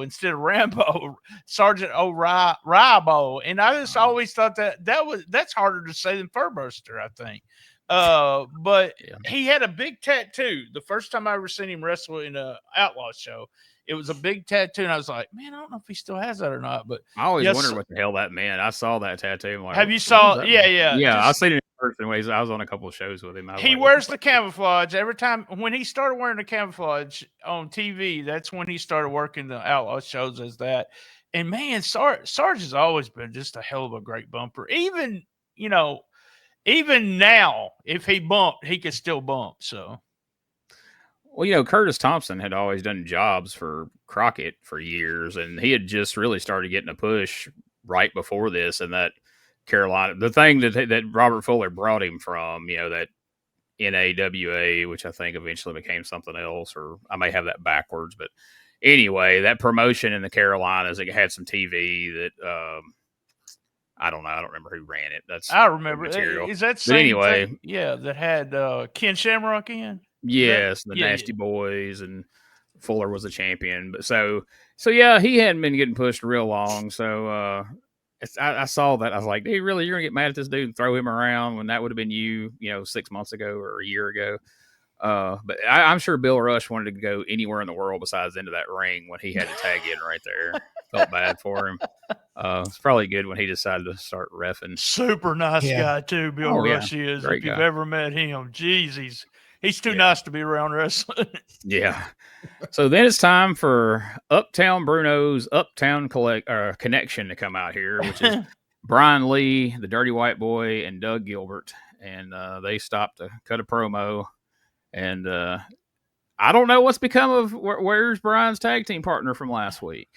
instead of Rambo, Sergeant O'Reilly. And I just always thought that's harder to say than Furbuster, I think. But he had a big tattoo. The first time I ever seen him wrestle in an outlaw show, it was a big tattoo, and I was like, man, I don't know if he still has that or not. But I always wondered what the hell that meant. I saw that tattoo. I'm like, have you saw? Yeah. Yeah, I've seen it in person. Ways I was on a couple of shows with him. He wears the camouflage every time. When he started wearing the camouflage on TV, that's when he started working the outlaw shows as that. And man, Sarge has always been just a hell of a great bumper. Even now, if he bumped, he could still bump. So. Well, Curtis Thompson had always done jobs for Crockett for years, and he had just really started getting a push right before this. And that Carolina, the thing that Robert Fuller brought him from, that NAWA, which I think eventually became something else, or I may have that backwards. But anyway, that promotion in the Carolinas, it had some TV that I don't know. I don't remember who ran it. I remember. Is that same anyway? Thing? Yeah, that had Ken Shamrock in. Yes, the Nasty Boys, and Fuller was a champion. But so yeah, he hadn't been getting pushed real long. So I saw that. I was like, hey, really, you're gonna get mad at this dude and throw him around when that would have been you 6 months ago or a year ago. But I'm sure Bill Rush wanted to go anywhere in the world besides into that ring when he had to tag in right there. Felt bad for him. It's probably good when he decided to start reffing. Super nice guy too, Bill Rush is. Great if you've guy. ever met him, geez, he's too nice to be around wrestling. Yeah. So then it's time for Uptown Bruno's Uptown Connection to come out here, which is Brian Lee, the Dirty White Boy, and Doug Gilbert. And they stopped to cut a promo. And I don't know what's become of where's Brian's tag team partner from last week.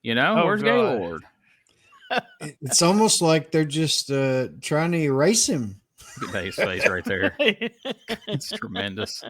Where's Gaylord? It's almost like they're just trying to erase him. Look at his face right there. It's tremendous.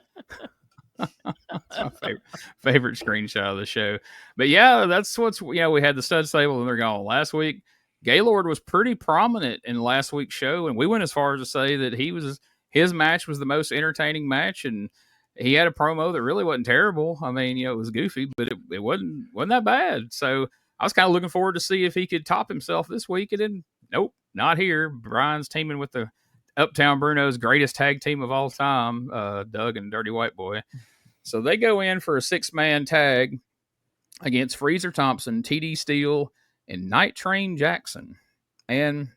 It's my favorite screenshot of the show. But yeah, that's we had the stud stable and they're gone. Last week, Gaylord was pretty prominent in last week's show, and we went as far as to say that his match was the most entertaining match, and he had a promo that really wasn't terrible. I mean, it was goofy, but it wasn't that bad. So I was kind of looking forward to see if he could top himself this week, and then nope, not here. Brian's teaming with the Uptown Bruno's greatest tag team of all time, Doug and Dirty White Boy. So they go in for a 6-man tag against Freezer Thompson, TD Steele, and Night Train Jackson. And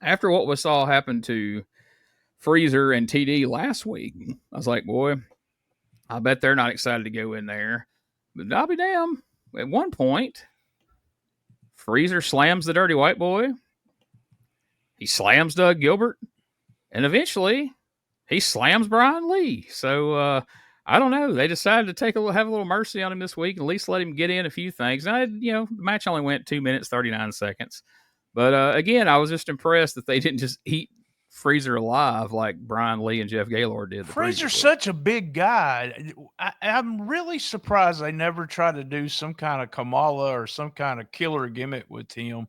after what we saw happen to Freezer and TD last week, I was like, boy, I bet they're not excited to go in there. But I'll be damned. At one point, Freezer slams the Dirty White Boy. He slams Doug Gilbert. And eventually, he slams Brian Lee. So, I don't know. They decided to have a little mercy on him this week and at least let him get in a few things. Now, the match only went 2 minutes, 39 seconds. But, again, I was just impressed that they didn't just eat Freezer alive like Brian Lee and Jeff Gaylord did. Freezer's such a big guy. I'm really surprised they never tried to do some kind of Kamala or some kind of killer gimmick with him.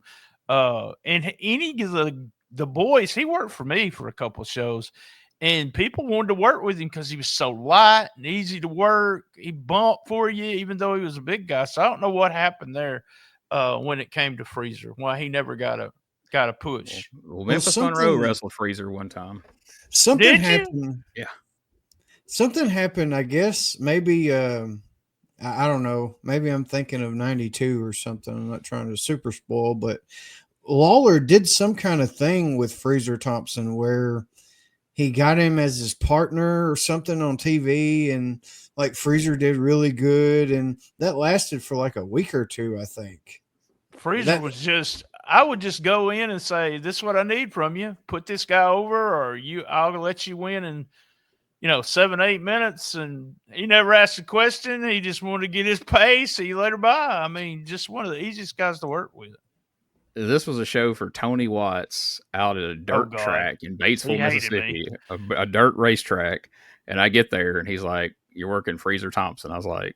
And any of the boys, he worked for me for a couple of shows. And people wanted to work with him because he was so light and easy to work. He bumped for you, even though he was a big guy. So I don't know what happened there when it came to Freezer. Why he never got a push. Well, Memphis Monroe wrestled Freezer one time. Something happened. Yeah. Something happened. I guess maybe I don't know. Maybe I'm thinking of '92 or something. I'm not trying to super spoil, but Lawler did some kind of thing with Freezer Thompson where he got him as his partner or something on TV, and like Freezer did really good, and that lasted for like a week or two, I think. Freezer was just, I would just go in and say, "This is what I need from you. Put this guy over, or I'll let you win in 7-8 minutes." And he never asked a question. He just wanted to get his pay. See you later, bye. I mean, just one of the easiest guys to work with. This was a show for Tony Watts out at a dirt track in Batesville, Mississippi, a dirt racetrack. And I get there and he's like, "You're working Freezer Thompson." I was like,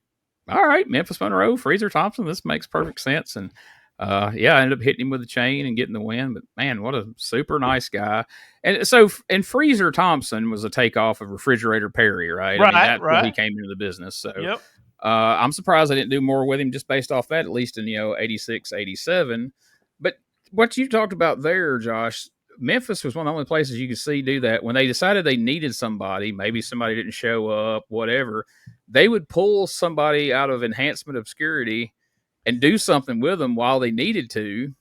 "All right, Memphis Monroe, Freezer Thompson. This makes perfect sense." And I ended up hitting him with a chain and getting the win. But man, what a super nice guy. And so, Freezer Thompson was a takeoff of Refrigerator Perry, right? Right, that's where he came into the business. So yep. I'm surprised I didn't do more with him just based off that, at least in 86, 87. But what you talked about there, Josh, Memphis was one of the only places you could see do that. When they decided they needed somebody, maybe somebody didn't show up, whatever, they would pull somebody out of enhancement obscurity and do something with them while they needed to,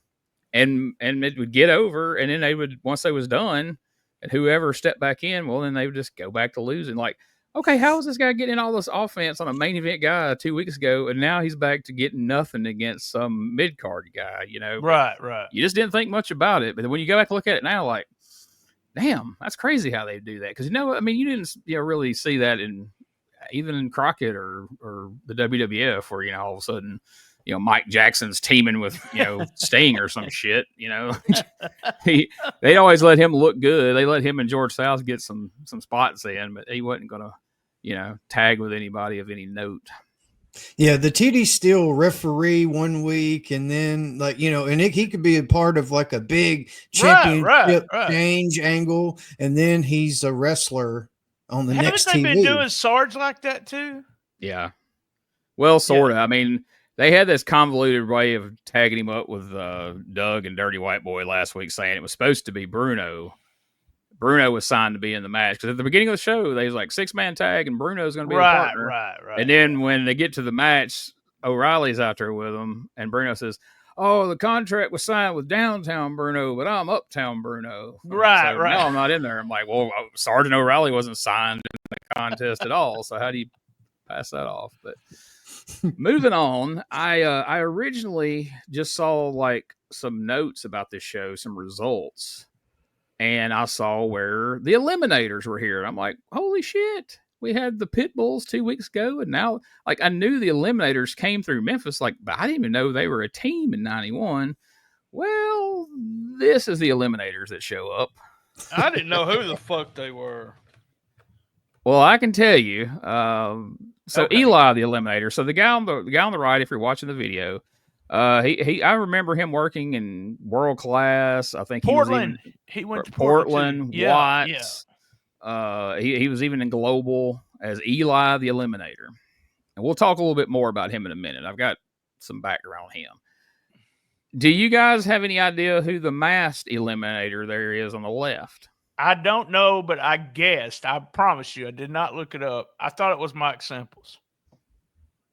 and it would get over, and then they would, once they was done, and whoever stepped back in, well, then they would just go back to losing. Like, okay, how is this guy getting all this offense on a main event guy 2 weeks ago, and now he's back to getting nothing against some mid-card guy, Right. You just didn't think much about it. But when you go back and look at it now, like, damn, that's crazy how they do that. Because, you didn't really see that even in Crockett or the WWF where, all of a sudden, Mike Jackson's teaming with, Sting or some shit, they always let him look good. They let him and George South get some spots in, but he wasn't going to, tag with anybody of any note. Yeah, the TD Steele referee one week, and then and he could be a part of like a big championship change angle, and then he's a wrestler on the next TV. Haven't they been doing Sarge like that too? Yeah. Well, sort of. Yeah. They had this convoluted way of tagging him up with Doug and Dirty White Boy last week, saying it was supposed to be Bruno. Bruno was signed to be in the match because at the beginning of the show, they was like 6-man tag and Bruno's going to be the partner. Right. And then when they get to the match, O'Reilly's out there with them, and Bruno says, "Oh, the contract was signed with Downtown Bruno, but I'm Uptown Bruno." Right. No, I'm not in there. I'm like, well, Sergeant O'Reilly wasn't signed in the contest at all, so how do you pass that off? But moving on, I originally just saw like some notes about this show, some results, and I saw where the Eliminators were here. And I'm like, holy shit, we had the Pit Bulls 2 weeks ago, and now like I knew the Eliminators came through Memphis, but I didn't even know they were a team in '91. Well, this is the Eliminators that show up. I didn't know who the fuck they were. Well, I can tell you. Okay. Eli, the Eliminator. So the guy on the right, if you're watching the video, I remember him working in World Class. I think Portland. He went to Portland. Watts. Yeah. He was even in Global as Eli, the Eliminator. And we'll talk a little bit more about him in a minute. I've got some background on him. Do you guys have any idea who the masked Eliminator there is on the left? I don't know, but I guessed. I promise you, I did not look it up. I thought it was Mike Simples.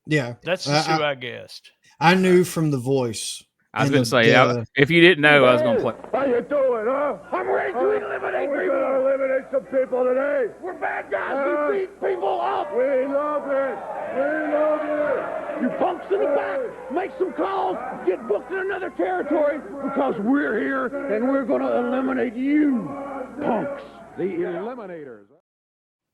Yeah. That's just who I guessed. I knew from the voice. I was going to say, if you didn't know, I was going to play. How you doing, huh? I'm ready to eliminate people. We're going to eliminate some people today. We're bad guys. We beat people up. We love it. We love it. You punks in the back, make some calls, get booked in another territory because we're here and we're going to eliminate you, punks. The Eliminators.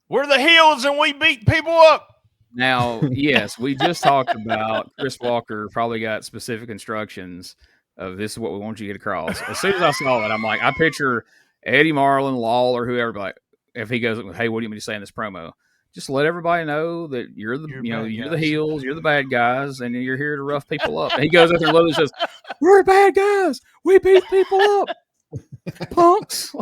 We're the heels and we beat people up. Now, yes, we just talked about Chris Walker probably got specific instructions of this is what we want you to get across. As soon as I saw it, I'm like, I picture Eddie Marlin, Lawler, whoever, like, if he goes, hey, what do you mean to say in this promo? Just let everybody know that you're the heels, you're the bad guys, and you're here to rough people up. And he goes up there and literally says, we're bad guys. We beat people up. Punks.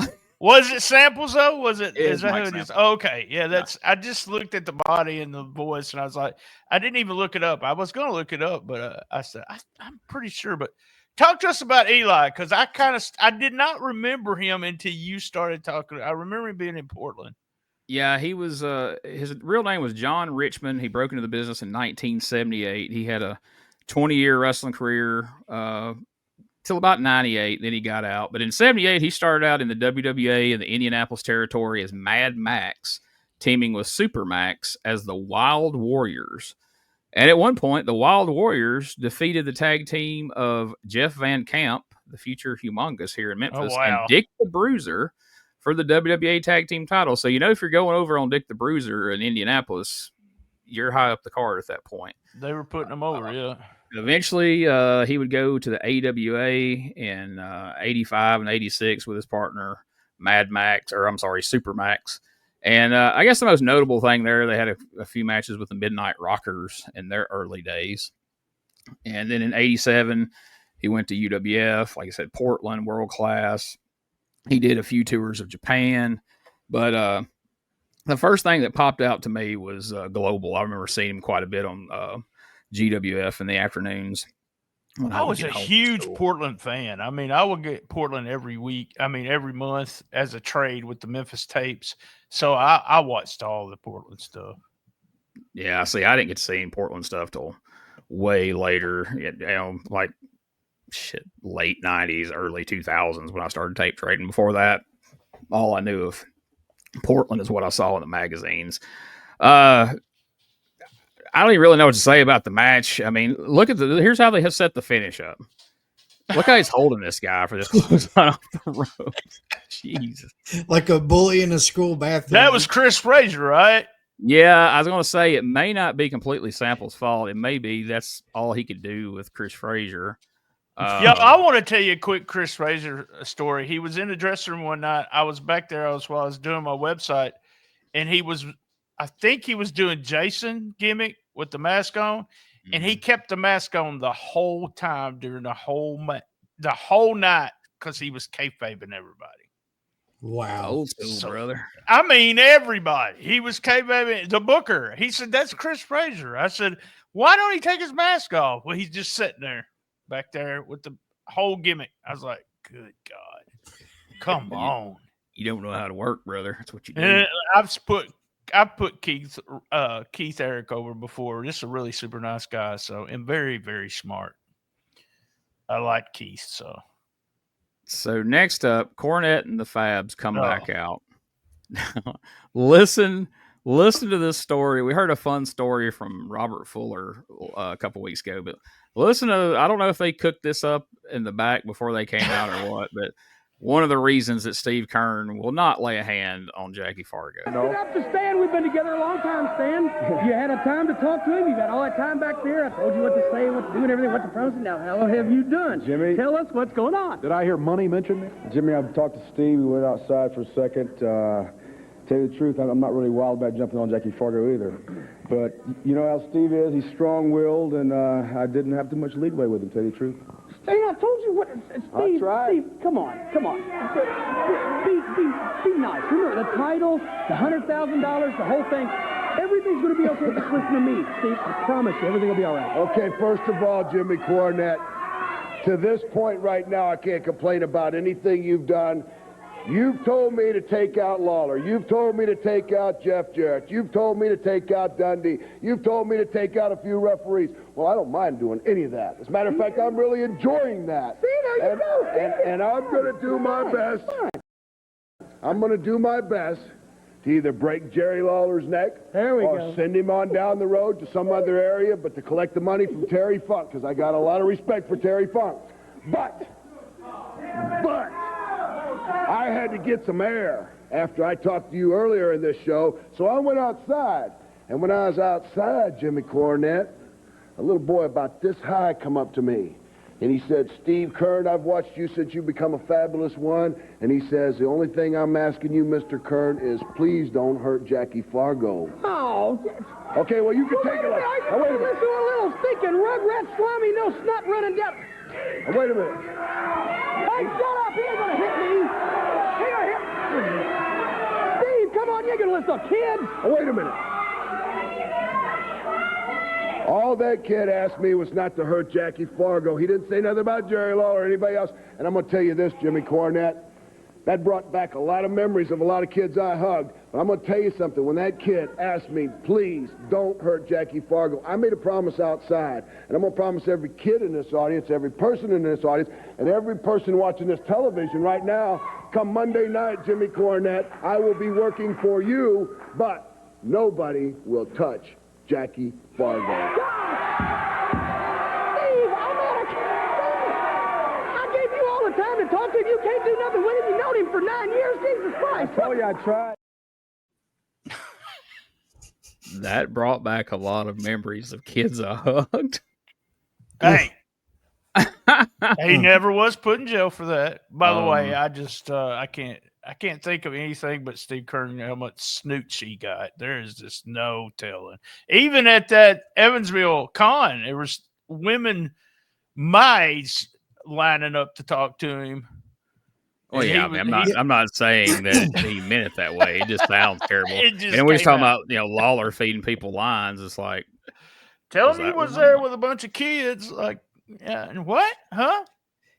Was it samples though? Was it? It Is is that Mike who it is? Samples. Okay, yeah. That's. I just looked at the body and the voice, and I was like, I didn't even look it up. I was going to look it up, but I said I'm pretty sure. But talk to us about Eli, because I did not remember him until you started talking. I remember him being in Portland. Yeah, he was. His real name was John Richmond. He broke into the business in 1978. He had a 20-year wrestling career till about 98. Then he got out. But in 78, he started out in the WWA in the Indianapolis territory as Mad Max, teaming with Super Max as the Wild Warriors. And at one point, the Wild Warriors defeated the tag team of Jeff Van Camp, the future Humongous here in Memphis, and Dick the Bruiser for the WWA tag team title. So, if you're going over on Dick the Bruiser in Indianapolis, you're high up the card at that point. They were putting him over, yeah. Eventually, he would go to the AWA in 85 and 86 with his partner, Super Max. And I guess the most notable thing there, they had a few matches with the Midnight Rockers in their early days. And then in 87, he went to UWF, like I said, Portland, World Class. He did a few tours of Japan. But the first thing that popped out to me was Global. I remember seeing him quite a bit on GWF in the afternoons. I was a huge Portland fan. I mean, I would get Portland every month as a trade with the Memphis tapes. So I watched all the Portland stuff. Yeah, see, I didn't get to see Portland stuff till way later, late 90s, early 2000s when I started tape trading. Before that, all I knew of Portland is what I saw in the magazines. I don't even really know what to say about the match. I mean, here's how they have set the finish up. Look how he's holding this guy for this clothesline off the rope. Jesus. Like a bully in a school bathroom. That was Chris Frazier, right? Yeah, I was going to say it may not be completely Samples' fault. It may be that's all he could do with Chris Frazier. I want to tell you a quick Chris Frazier story. He was in the dressing room one night. I was back there while I was doing my website, and I think he was doing Jason gimmick with the mask on, and he kept the mask on the whole time during the whole night because he was kayfabing everybody. Wow. Old school, brother. I mean, everybody. He was kayfabing the booker. He said, "That's Chris Frazier." I said, "Why don't he take his mask off?" Well, he's just sitting there back there with the whole gimmick. I was like, good God. Come on. You don't know how to work, brother. That's what you do. And I've put Keith Eric over before. This is a really super nice guy, and very, very smart. I like Keith, So next up, Cornette and the Fabs come back out. Listen to this story. We heard a fun story from Robert Fuller a couple weeks ago, but listen to, I don't know if they cooked this up in the back before they came out or what, but one of the reasons that Steve Kern will not lay a hand on Jackie Fargo. Get up to Stan. We've been together a long time, Stan. You had a time to talk to him. You've had all that time back there. I told you what to say, what to do, and everything, what to promise. Now, how have you done? Jimmy. Tell us what's going on. Did I hear money mentioned there? Jimmy, I've talked to Steve. We went outside for a second. Tell you the truth, I'm not really wild about jumping on Jackie Fargo either. But you know how Steve is. He's strong-willed, and I didn't have too much leadway with him, tell you the truth. Steve, I told you what. Steve, Steve, come on. Be nice. Remember, the title, the $100,000, the whole thing. Everything's going to be okay. Just listen to me, Steve. I promise you, everything will be all right. Okay, first of all, Jimmy Cornette, to this point right now, I can't complain about anything you've done. You've told me to take out Lawler. You've told me to take out Jeff Jarrett. You've told me to take out Dundee. You've told me to take out a few referees. Well, I don't mind doing any of that. As a matter of fact, I'm really enjoying that. See, there you go. And I'm going to do my best. I'm going to do my best to either break Jerry Lawler's neck or send him on down the road to some other area, but to collect the money from Terry Funk, because I got a lot of respect for Terry Funk. But I had to get some air after I talked to you earlier in this show, so I went outside. And when I was outside, Jimmy Cornette, a little boy about this high come up to me. And he said, "Steve Kern, I've watched you since you become a fabulous one." And he says, "The only thing I'm asking you, Mr. Kern, is please don't hurt Jackie Fargo." Oh. Okay, well, you can take it like... Now, wait a minute. Listen to a little stinking rugrat swami, no snot running down. Now, wait a minute. Hey, shut up! He ain't gonna hit me. He gonna hit Steve, come on! You ain't gonna listen to kids. Oh, wait a minute. All that kid asked me was not to hurt Jackie Fargo. He didn't say nothing about Jerry Lawler or anybody else. And I'm going to tell you this, Jimmy Cornette. That brought back a lot of memories of a lot of kids I hugged. But I'm going to tell you something. When that kid asked me, please don't hurt Jackie Fargo, I made a promise outside. And I'm going to promise every kid in this audience, every person in this audience, and every person watching this television right now, come Monday night, Jimmy Cornette, I will be working for you, but nobody will touch Jackie Fargo. Steve, I'm out of I gave you all the time to talk to him. You can't do nothing with him. You known him for 9 years. Jesus Christ. I told you I tried. That brought back a lot of memories of kids I hugged. Hey. He never was put in jail for that. By the way, I just I can't think of anything but Steve Kerr, how much snooch he got. There is just no telling. Even at that Evansville con, there was women my age lining up to talk to him. Well, yeah, I'm not saying that he meant it that way. It just sounds terrible. And we're just talking about, Lawler feeding people lines. It's like, tell him he was there with a bunch of kids. Like, yeah, and what? Huh?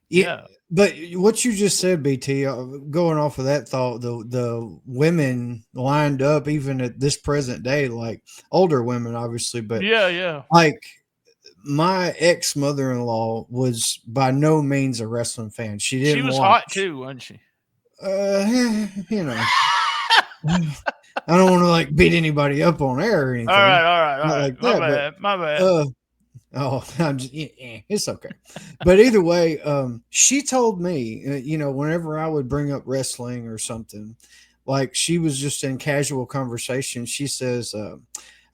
Yeah. But what you just said, BT, going off of that thought, the women lined up even at this present day, like older women, obviously, but yeah, like my ex-mother-in-law was by no means a wrestling fan. She didn't. She was hot too, wasn't she? I don't want to like beat anybody up on air or anything. All right. Like that, my bad. I'm just, it's okay. But either way, she told me, whenever I would bring up wrestling or something, like she was just in casual conversation. She says,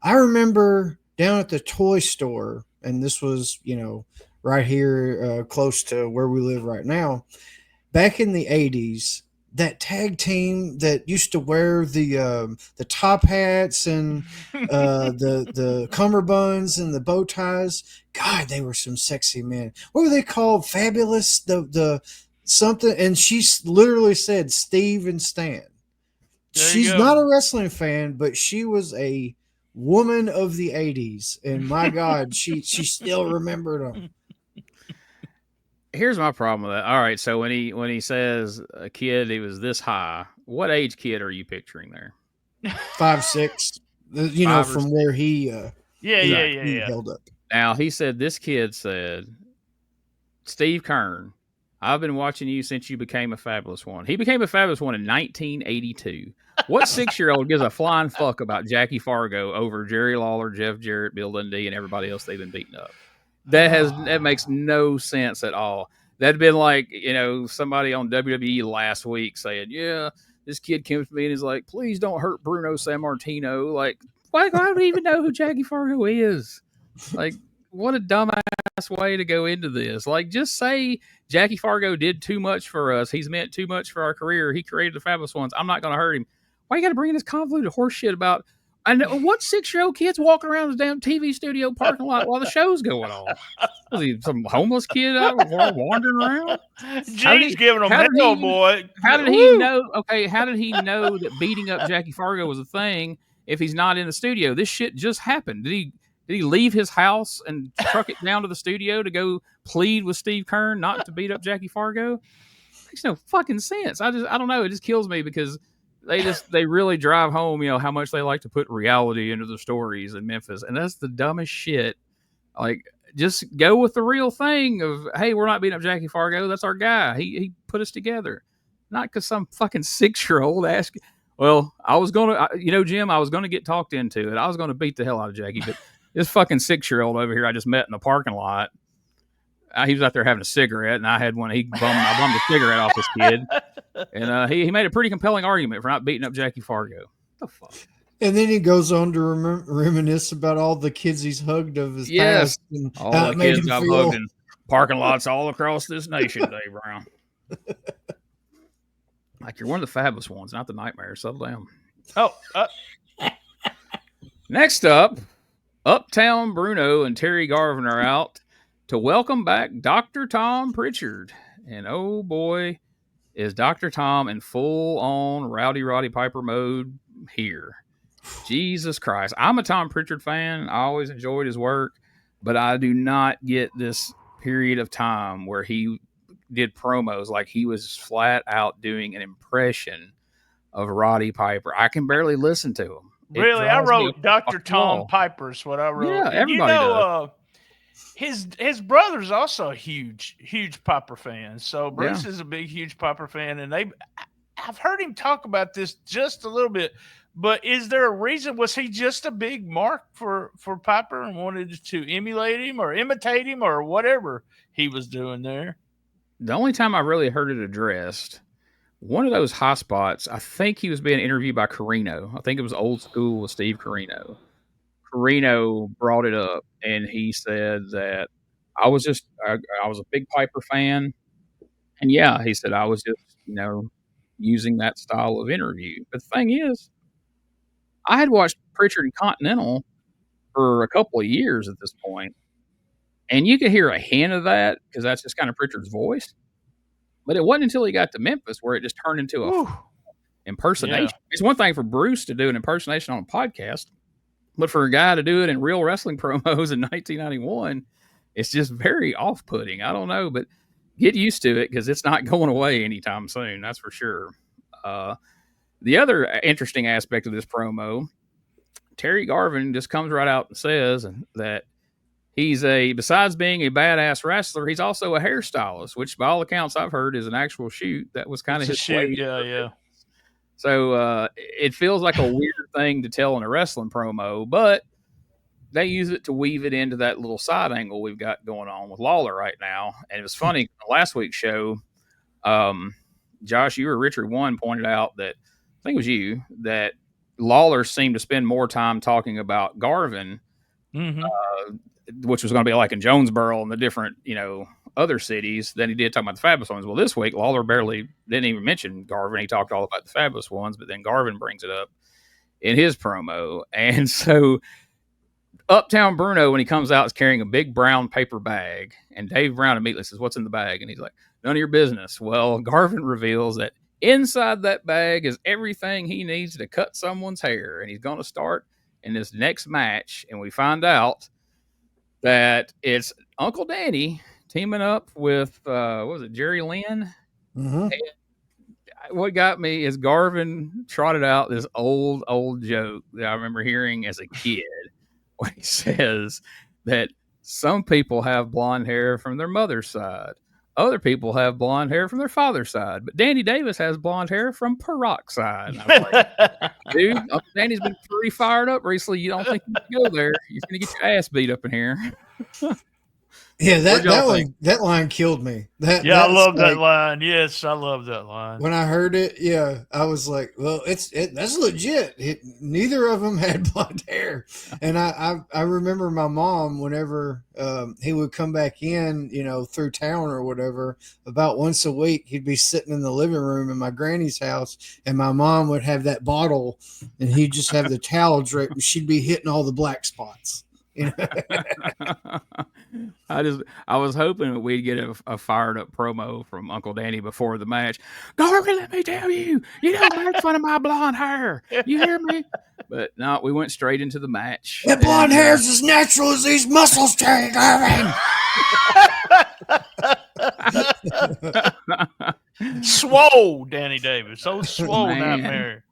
I remember down at the toy store, and this was, right here close to where we live right now, back in the 80s, that tag team that used to wear the top hats and the cummerbunds and the bow ties. God, they were some sexy men. What were they called? Fabulous, the something. And she literally said Steve and Stan. She's not a wrestling fan, but she was a woman of the 80s, and my God, she still remembered them. Here's my problem with that. All right, so when he says a kid, he was this high. What age kid are you picturing there? 5, 6. From where he held up. Now he said this kid said, Steve Kern, I've been watching you since you became a Fabulous One. He became a Fabulous One in 1982. What 6-year-old gives a flying fuck about Jackie Fargo over Jerry Lawler, Jeff Jarrett, Bill Dundee, and everybody else they've been beating up? That makes no sense at all. That'd been like, somebody on WWE last week saying, yeah, this kid came to me and is like, please don't hurt Bruno Sammartino. Like, why do we even know who Jackie Fargo is? Like, what a dumbass way to go into this. Like, just say Jackie Fargo did too much for us. He's meant too much for our career. He created the Fabulous Ones. I'm not going to hurt him. Why you got to bring in this convoluted horse shit about... I know what 6-year-old kid's walking around the damn TV studio parking lot while the show's going on. Was he some homeless kid out wandering around? Gene's giving him hell, boy. How did he know? Okay, how did he know that beating up Jackie Fargo was a thing if he's not in the studio? This shit just happened. Did he leave his house and truck it down to the studio to go plead with Steve Kern not to beat up Jackie Fargo? Makes no fucking sense. I don't know. It just kills me because they really drive home, how much they like to put reality into the stories in Memphis. And that's the dumbest shit. Like, just go with the real thing of, hey, we're not beating up Jackie Fargo. That's our guy. He put us together. Not because some fucking 6-year-old asked. Well, I was going to, Jim, I was going to get talked into it. I was going to beat the hell out of Jackie. But this fucking 6-year-old over here I just met in the parking lot, he was out there having a cigarette, and I had one. I bummed a cigarette off this kid. And he made a pretty compelling argument for not beating up Jackie Fargo. What the fuck? And then he goes on to reminisce about all the kids he's hugged of his past. And all the kids I've hugged in parking lots all across this nation, Dave Brown. Like, you're one of the Fabulous Ones, not the Nightmare. Settle down. Next up, Uptown Bruno and Terry Garvin are out to welcome back Dr. Tom Pritchard. and oh boy, is Dr. Tom in full-on Rowdy Roddy Piper mode here. Jesus Christ. I'm a Tom Pritchard fan. I always enjoyed his work, but I do not get this period of time where he did promos like he was flat out doing an impression of Roddy Piper. I can barely listen to him. Really, I wrote Dr. Tom Piper's what I wrote. Yeah, and everybody does. His brother's also a huge Piper fan. So Bruce is a big, huge Piper fan, and I've heard him talk about this just a little bit. But is there a reason? Was he just a big mark for Piper and wanted to emulate him or imitate him or whatever he was doing there? The only time I really heard it addressed, one of those high spots, I think he was being interviewed by Carino. I think it was Old School with Steve Carino. Carino brought it up, and he said that I was a big Piper fan. And yeah, he said, I was just, using that style of interview. But the thing is, I had watched Pritchard and Continental for a couple of years at this point, and you could hear a hint of that because that's just kind of Pritchard's voice. But it wasn't until he got to Memphis where it just turned into a impersonation. Yeah. It's one thing for Bruce to do an impersonation on a podcast, but for a guy to do it in real wrestling promos in 1991, it's just very off-putting. I don't know, but get used to it because it's not going away anytime soon. That's for sure. The other interesting aspect of this promo, Terry Garvin just comes right out and says that besides being a badass wrestler, he's also a hairstylist, which by all accounts I've heard is an actual shoot. That was kind of his shoot. Yeah. So it feels like a weird thing to tell in a wrestling promo, but they use it to weave it into that little side angle we've got going on with Lawler right now. And it was funny, last week's show, Josh, you or Richard One pointed out that, I think it was you, that Lawler seemed to spend more time talking about Garvin, which was going to be like in Jonesboro and the different, other cities than he did talking about the Fabulous Ones. Well, this week, Lawler barely didn't even mention Garvin. He talked all about the Fabulous Ones, but then Garvin brings it up in his promo. And so Uptown Bruno, when he comes out, is carrying a big brown paper bag. And Dave Brown immediately says, "What's in the bag?" And he's like, "None of your business." Well, Garvin reveals that inside that bag is everything he needs to cut someone's hair. And he's going to start in this next match. And we find out that it's Uncle Danny teaming up with, Jerry Lynn? Mm-hmm. What got me is Garvin trotted out this old joke that I remember hearing as a kid when he says that some people have blonde hair from their mother's side. Other people have blonde hair from their father's side. But Danny Davis has blonde hair from Parok's side. And I was like, dude, Uncle Danny's been pretty fired up recently. You don't think you can go there. You're going to get your ass beat up in here. Yeah, that line killed me. I love that line. Yes, I love that line. When I heard it, I was like, well, that's legit. Neither of them had blonde hair. And I remember my mom, whenever he would come back in, through town or whatever, about once a week, he'd be sitting in the living room in my granny's house, and my mom would have that bottle, and he'd just have the towel draped, and she'd be hitting all the black spots. I was hoping that we'd get a fired up promo from Uncle Danny before the match. Garvin, let me tell you, you don't make fun of my blonde hair. You hear me? But no, we went straight into the match. That blonde hair is as natural as these muscles, Terry Garvin. Swole, Danny Davis. So swole nightmare.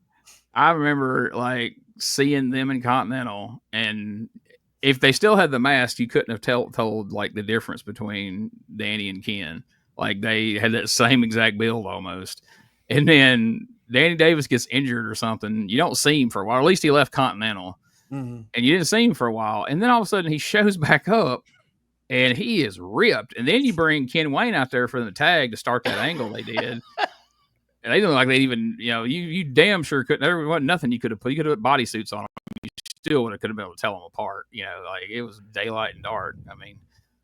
I remember seeing them in Continental, and if they still had the mask, you couldn't have told the difference between Danny and Ken. Like they had that same exact build almost. And then Danny Davis gets injured or something. You don't see him for a while. At least he left Continental. Mm-hmm. And you didn't see him for a while. And then all of a sudden he shows back up and he is ripped. And then you bring Ken Wayne out there for the tag to start that angle they did. And they didn't look like they even, you damn sure couldn't. There wasn't nothing you could have put. You could have put bodysuits on them. You still could have been able to tell them apart. It was daylight and dark. I mean,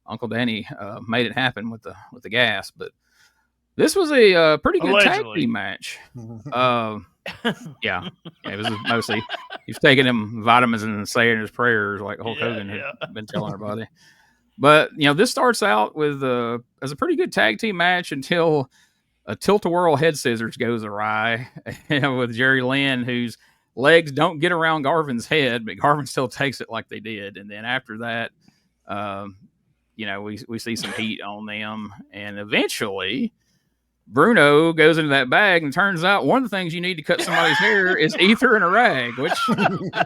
Uncle Danny made it happen with the gas. But this was a pretty good tag team match. It was mostly he was taking him vitamins and saying his prayers like Hulk Hogan had been telling everybody. But, this starts out with as a pretty good tag team match until a tilt-a-whirl head scissors goes awry with Jerry Lynn, whose legs don't get around Garvin's head, but Garvin still takes it like they did. And then after that, we see some heat on them. And eventually, Bruno goes into that bag, and turns out one of the things you need to cut somebody's hair is ether and a rag, which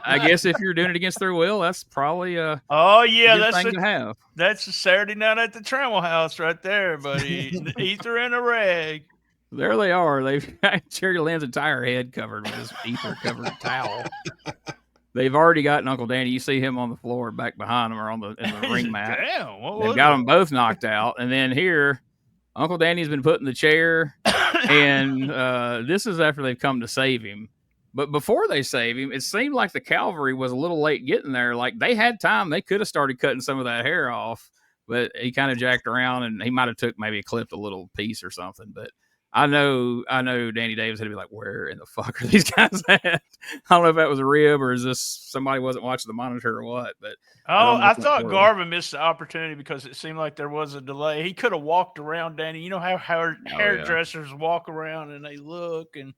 I guess if you're doing it against their will, that's probably a good thing to have. That's a Saturday night at the Trammell House right there, buddy. Ether and a rag. There they are. They've got Jerry Lynn's entire head covered with this ether-covered towel. They've already gotten Uncle Danny. You see him on the floor back behind him or in the ring mat. Damn, they've got them both knocked out. And then here, Uncle Danny's been put in the chair, and this is after they've come to save him. But before they save him, it seemed like the cavalry was a little late getting there. Like, they had time. They could have started cutting some of that hair off, but he kind of jacked around, and he might have clipped a little piece or something. But I know Danny Davis had to be like, where in the fuck are these guys at? I don't know if that was a rib or is this somebody wasn't watching the monitor or what. But I thought Garvin missed the opportunity because it seemed like there was a delay. He could have walked around Danny. You know how hairdressers walk around and they look, and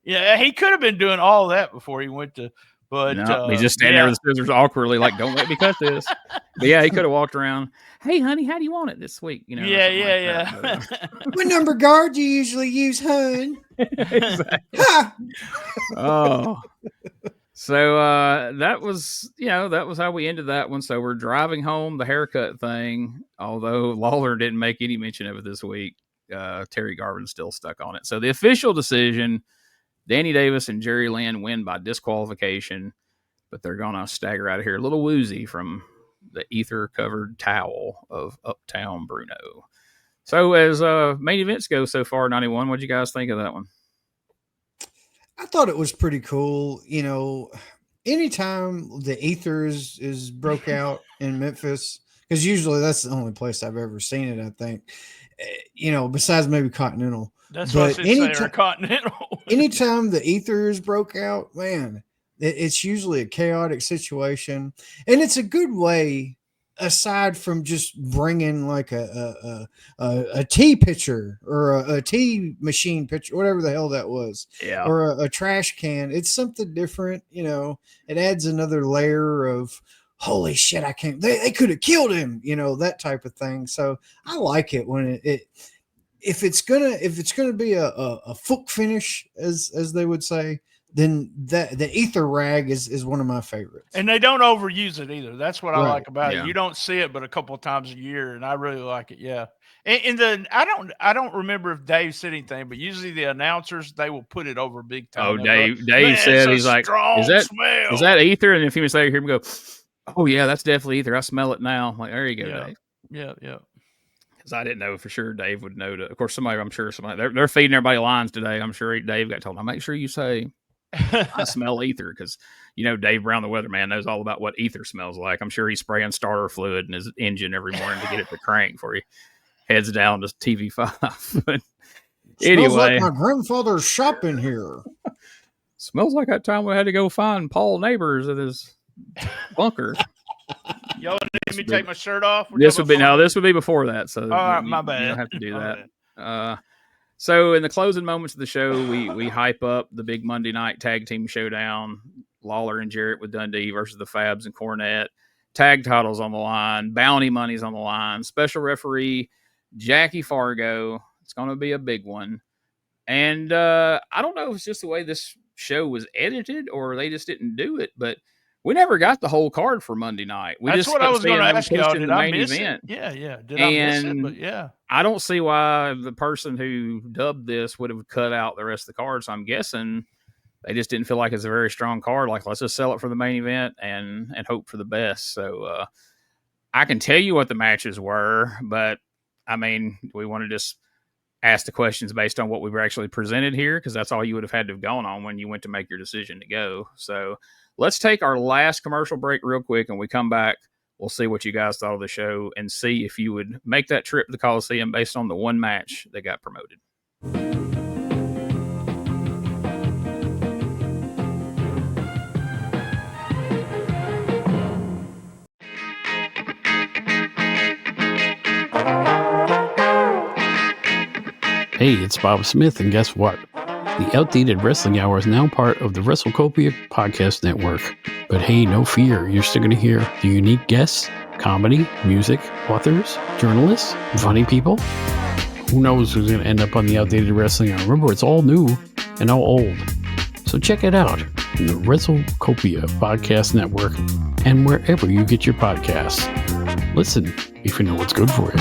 he could have been doing all that before he went to. But no, he's just standing there with the scissors awkwardly, like, don't let me cut this. But yeah, he could have walked around. Hey, honey, how do you want it this week? What number guard do you usually use, hun? Exactly. Oh, so that was how we ended that one. So we're driving home, the haircut thing. Although Lawler didn't make any mention of it this week, Terry Garvin's still stuck on it. So the official decision. Danny Davis and Jerry Lynn win by disqualification, but they're going to stagger out of here a little woozy from the ether-covered towel of Uptown Bruno. So as main events go so far, 91, what did you guys think of that one? I thought it was pretty cool. Anytime the ether is broke out in Memphis, because usually that's the only place I've ever seen it, I think, besides maybe Continental. That's what I say, Continental. Anytime the ethers broke out, man, it's usually a chaotic situation. And it's a good way, aside from just bringing like a tea pitcher or a tea machine pitcher, whatever the hell that was, or a trash can. It's something different. It adds another layer of, holy shit, they could have killed him, that type of thing. So I like it when if it's gonna be a foot finish, as they would say, then the ether rag is one of my favorites. And they don't overuse it either. That's what I like about it. You don't see it but a couple of times a year, and I really like it. Yeah. And then I don't remember if Dave said anything, but usually the announcers, they will put it over big time. Oh, Dave said, he's like, is that ether? And a few minutes later, hear him go, oh yeah, that's definitely ether. I smell it now. I'm like, there you go, Dave. Yeah. Because I didn't know for sure Dave would know. Of course, I'm sure somebody they're feeding everybody lines today. I'm sure Dave got told, "Now make sure you say I smell ether," because Dave Brown, the weatherman, knows all about what ether smells like. I'm sure he's spraying starter fluid in his engine every morning to get it to crank before he heads down to TV5. But anyway, smells like my grandfather's shop in here. Smells like that time we had to go find Paul Neighbors at his bunker. Y'all need me to take my shirt off? This would be before that. So my bad. You don't have to do that. So in the closing moments of the show, we hype up the big Monday night tag team showdown. Lawler and Jarrett with Dundee versus the Fabs and Cornette. Tag titles on the line. Bounty money's on the line. Special referee Jackie Fargo. It's going to be a big one. And I don't know if it's just the way this show was edited or they just didn't do it, but we never got the whole card for Monday night. That's what I was going to ask you. Did I miss it? Yeah. Did I miss it? But yeah. I don't see why the person who dubbed this would have cut out the rest of the card. So I'm guessing they just didn't feel like it's a very strong card. Like, let's just sell it for the main event and hope for the best. So I can tell you what the matches were, but I mean, we want to just ask the questions based on what we were actually presented here, because that's all you would have had to have gone on when you went to make your decision to go. So let's take our last commercial break real quick, and we come back. We'll see what you guys thought of the show and see if you would make that trip to the Coliseum based on the one match that got promoted. Hey, it's Bob Smith, and guess what? The Outdated Wrestling Hour is now part of the WrestleCopia Podcast Network. But hey, no fear, you're still going to hear the unique guests, comedy, music, authors, journalists, funny people. Who knows who's going to end up on the Outdated Wrestling Hour? Remember, it's all new and all old. So check it out in the WrestleCopia Podcast Network and wherever you get your podcasts. Listen if you know what's good for you.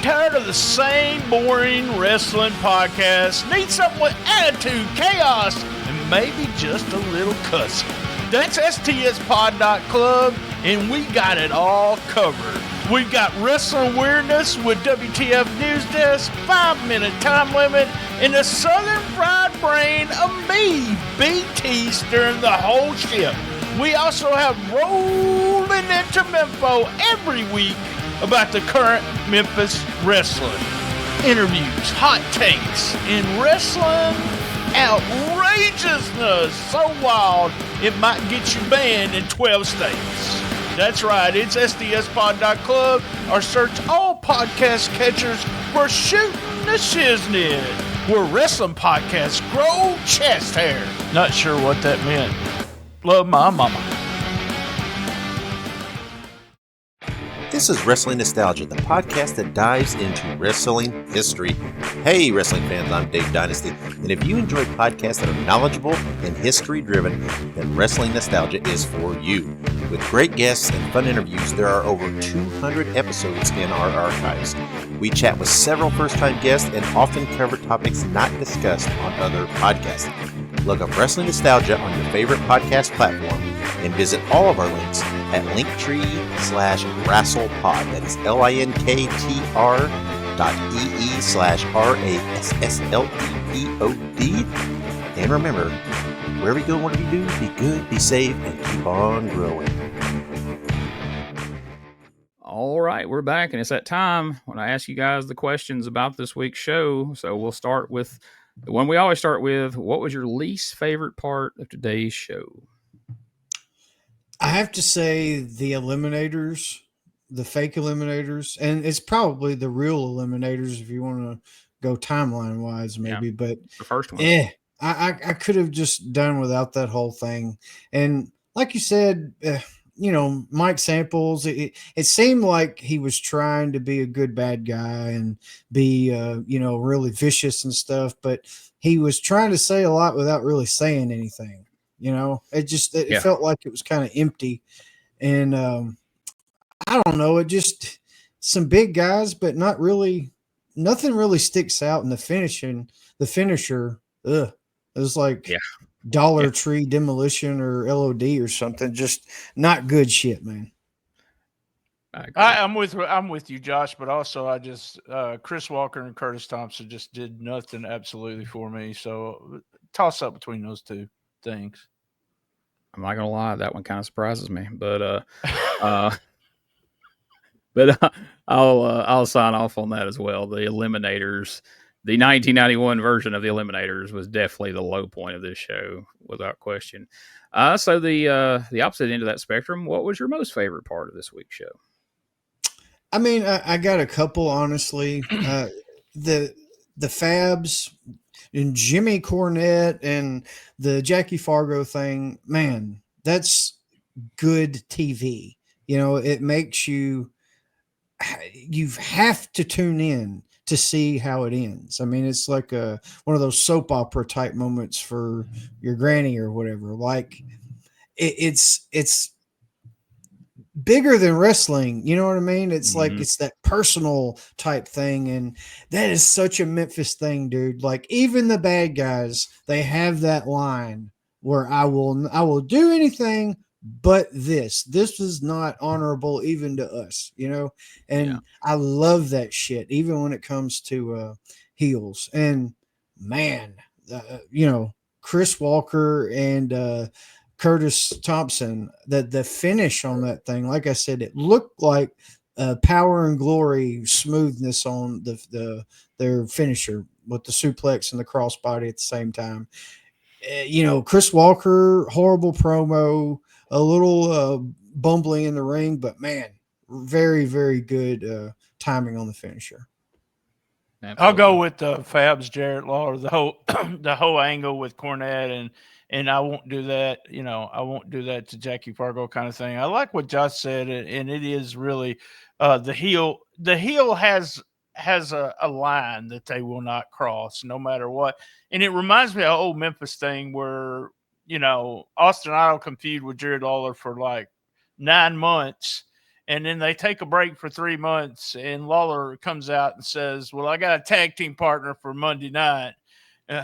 Tired of the same boring wrestling podcast? Need something with attitude, chaos, and maybe just a little cussing? That's STSpod.club, and we got it all covered. We got wrestling weirdness with WTF News Desk, 5-minute time limit, and the Southern fried brain of me, BT, steering the whole ship. We also have rolling into Memphis every week about the current Memphis wrestling. Interviews, hot takes, and wrestling outrageousness so wild it might get you banned in 12 states. That's right, it's SDSpod.club, or search all podcast catchers for Shooting the Shiznit, where wrestling podcasts grow chest hair. Not sure what that meant. Love my mama. This is Wrestling Nostalgia, the podcast that dives into wrestling history. Hey, wrestling fans, I'm Dave Dynasty, and if you enjoy podcasts that are knowledgeable and history-driven, then Wrestling Nostalgia is for you. With great guests and fun interviews, there are over 200 episodes in our archives. We chat with several first-time guests and often cover topics not discussed on other podcasts. Look up Wrestling Nostalgia on your favorite podcast platform and visit all of our links at linktree/WrestlePod. That is linktr.ee/RASSLEPOD. And remember, wherever you go, whatever you do, be good, be safe, and keep on growing. All right, we're back, and it's that time when I ask you guys the questions about this week's show. So we'll start with the one we always start with. What was your least favorite part of today's show? I have to say the Eliminators, the fake Eliminators, and it's probably the real Eliminators if you want to go timeline wise, maybe. Yeah, but the first one, I could have just done without that whole thing. And like you said, Mike Samples, it seemed like he was trying to be a good bad guy and be really vicious and stuff, but he was trying to say a lot without really saying anything. It felt like it was kind of empty. And I don't know, it just some big guys, but nothing really sticks out in the finisher. It was like Dollar Tree Demolition or LOD or something. Just not good shit, man. I'm with you, Josh, but also I just Chris Walker and Curtis Thompson just did nothing absolutely for me. So toss up between those two things. I'm not gonna lie, that one kind of surprises me, but I'll sign off on that as well. The Eliminators, the 1991 version of the Eliminators, was definitely the low point of this show, without question. So the opposite end of that spectrum, what was your most favorite part of this week's show? I mean, I got a couple, honestly. The Fabs and Jimmy Cornette and the Jackie Fargo thing, man, that's good TV. It makes you have to tune in to see how it ends. I mean, it's like one of those soap opera type moments for your granny or whatever. Like it's bigger than wrestling. You know what I mean? It's like, it's that personal type thing. And that is such a Memphis thing, dude. Like even the bad guys, they have that line where I will do anything but this is not honorable even to us, and I love that shit, even when it comes to heels. And man, Chris Walker and Curtis Thompson, the finish on that thing, like I said, it looked like Power and Glory smoothness on their finisher with the suplex and the crossbody at the same time. Chris Walker, horrible promo, a little bumbling in the ring, but man, very, very good timing on the finisher. Absolutely. I'll go with Fabs, Jarrett, Lawler, the whole the whole angle with Cornette, and I won't do that. I won't do that to Jackie Fargo kind of thing. I like what Josh said, and it is really the heel. The heel has a line that they will not cross no matter what, and it reminds me of old Memphis thing where Austin Idol competed with Jared Lawler for like 9 months. And then they take a break for 3 months, and Lawler comes out and says, well, I got a tag team partner for Monday night.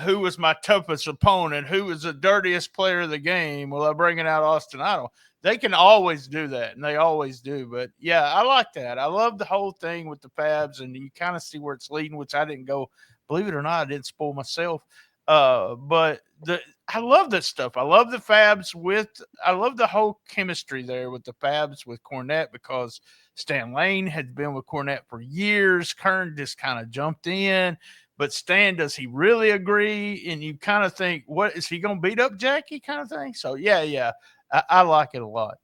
Who was my toughest opponent? Who was the dirtiest player of the game? Well, I'm bringing out Austin Idol. They can always do that, and they always do. But, yeah, I like that. I love the whole thing with the Fabs, and you kind of see where it's leading, which I didn't go, believe it or not, I didn't spoil myself. But I love that stuff. I love the Fabs I love the whole chemistry there with the Fabs with Cornette, because Stan Lane had been with Cornette for years. Kern just kind of jumped in, but Stan, does he really agree? And you kind of think, what is he going to beat up Jackie kind of thing? So yeah. I like it a lot.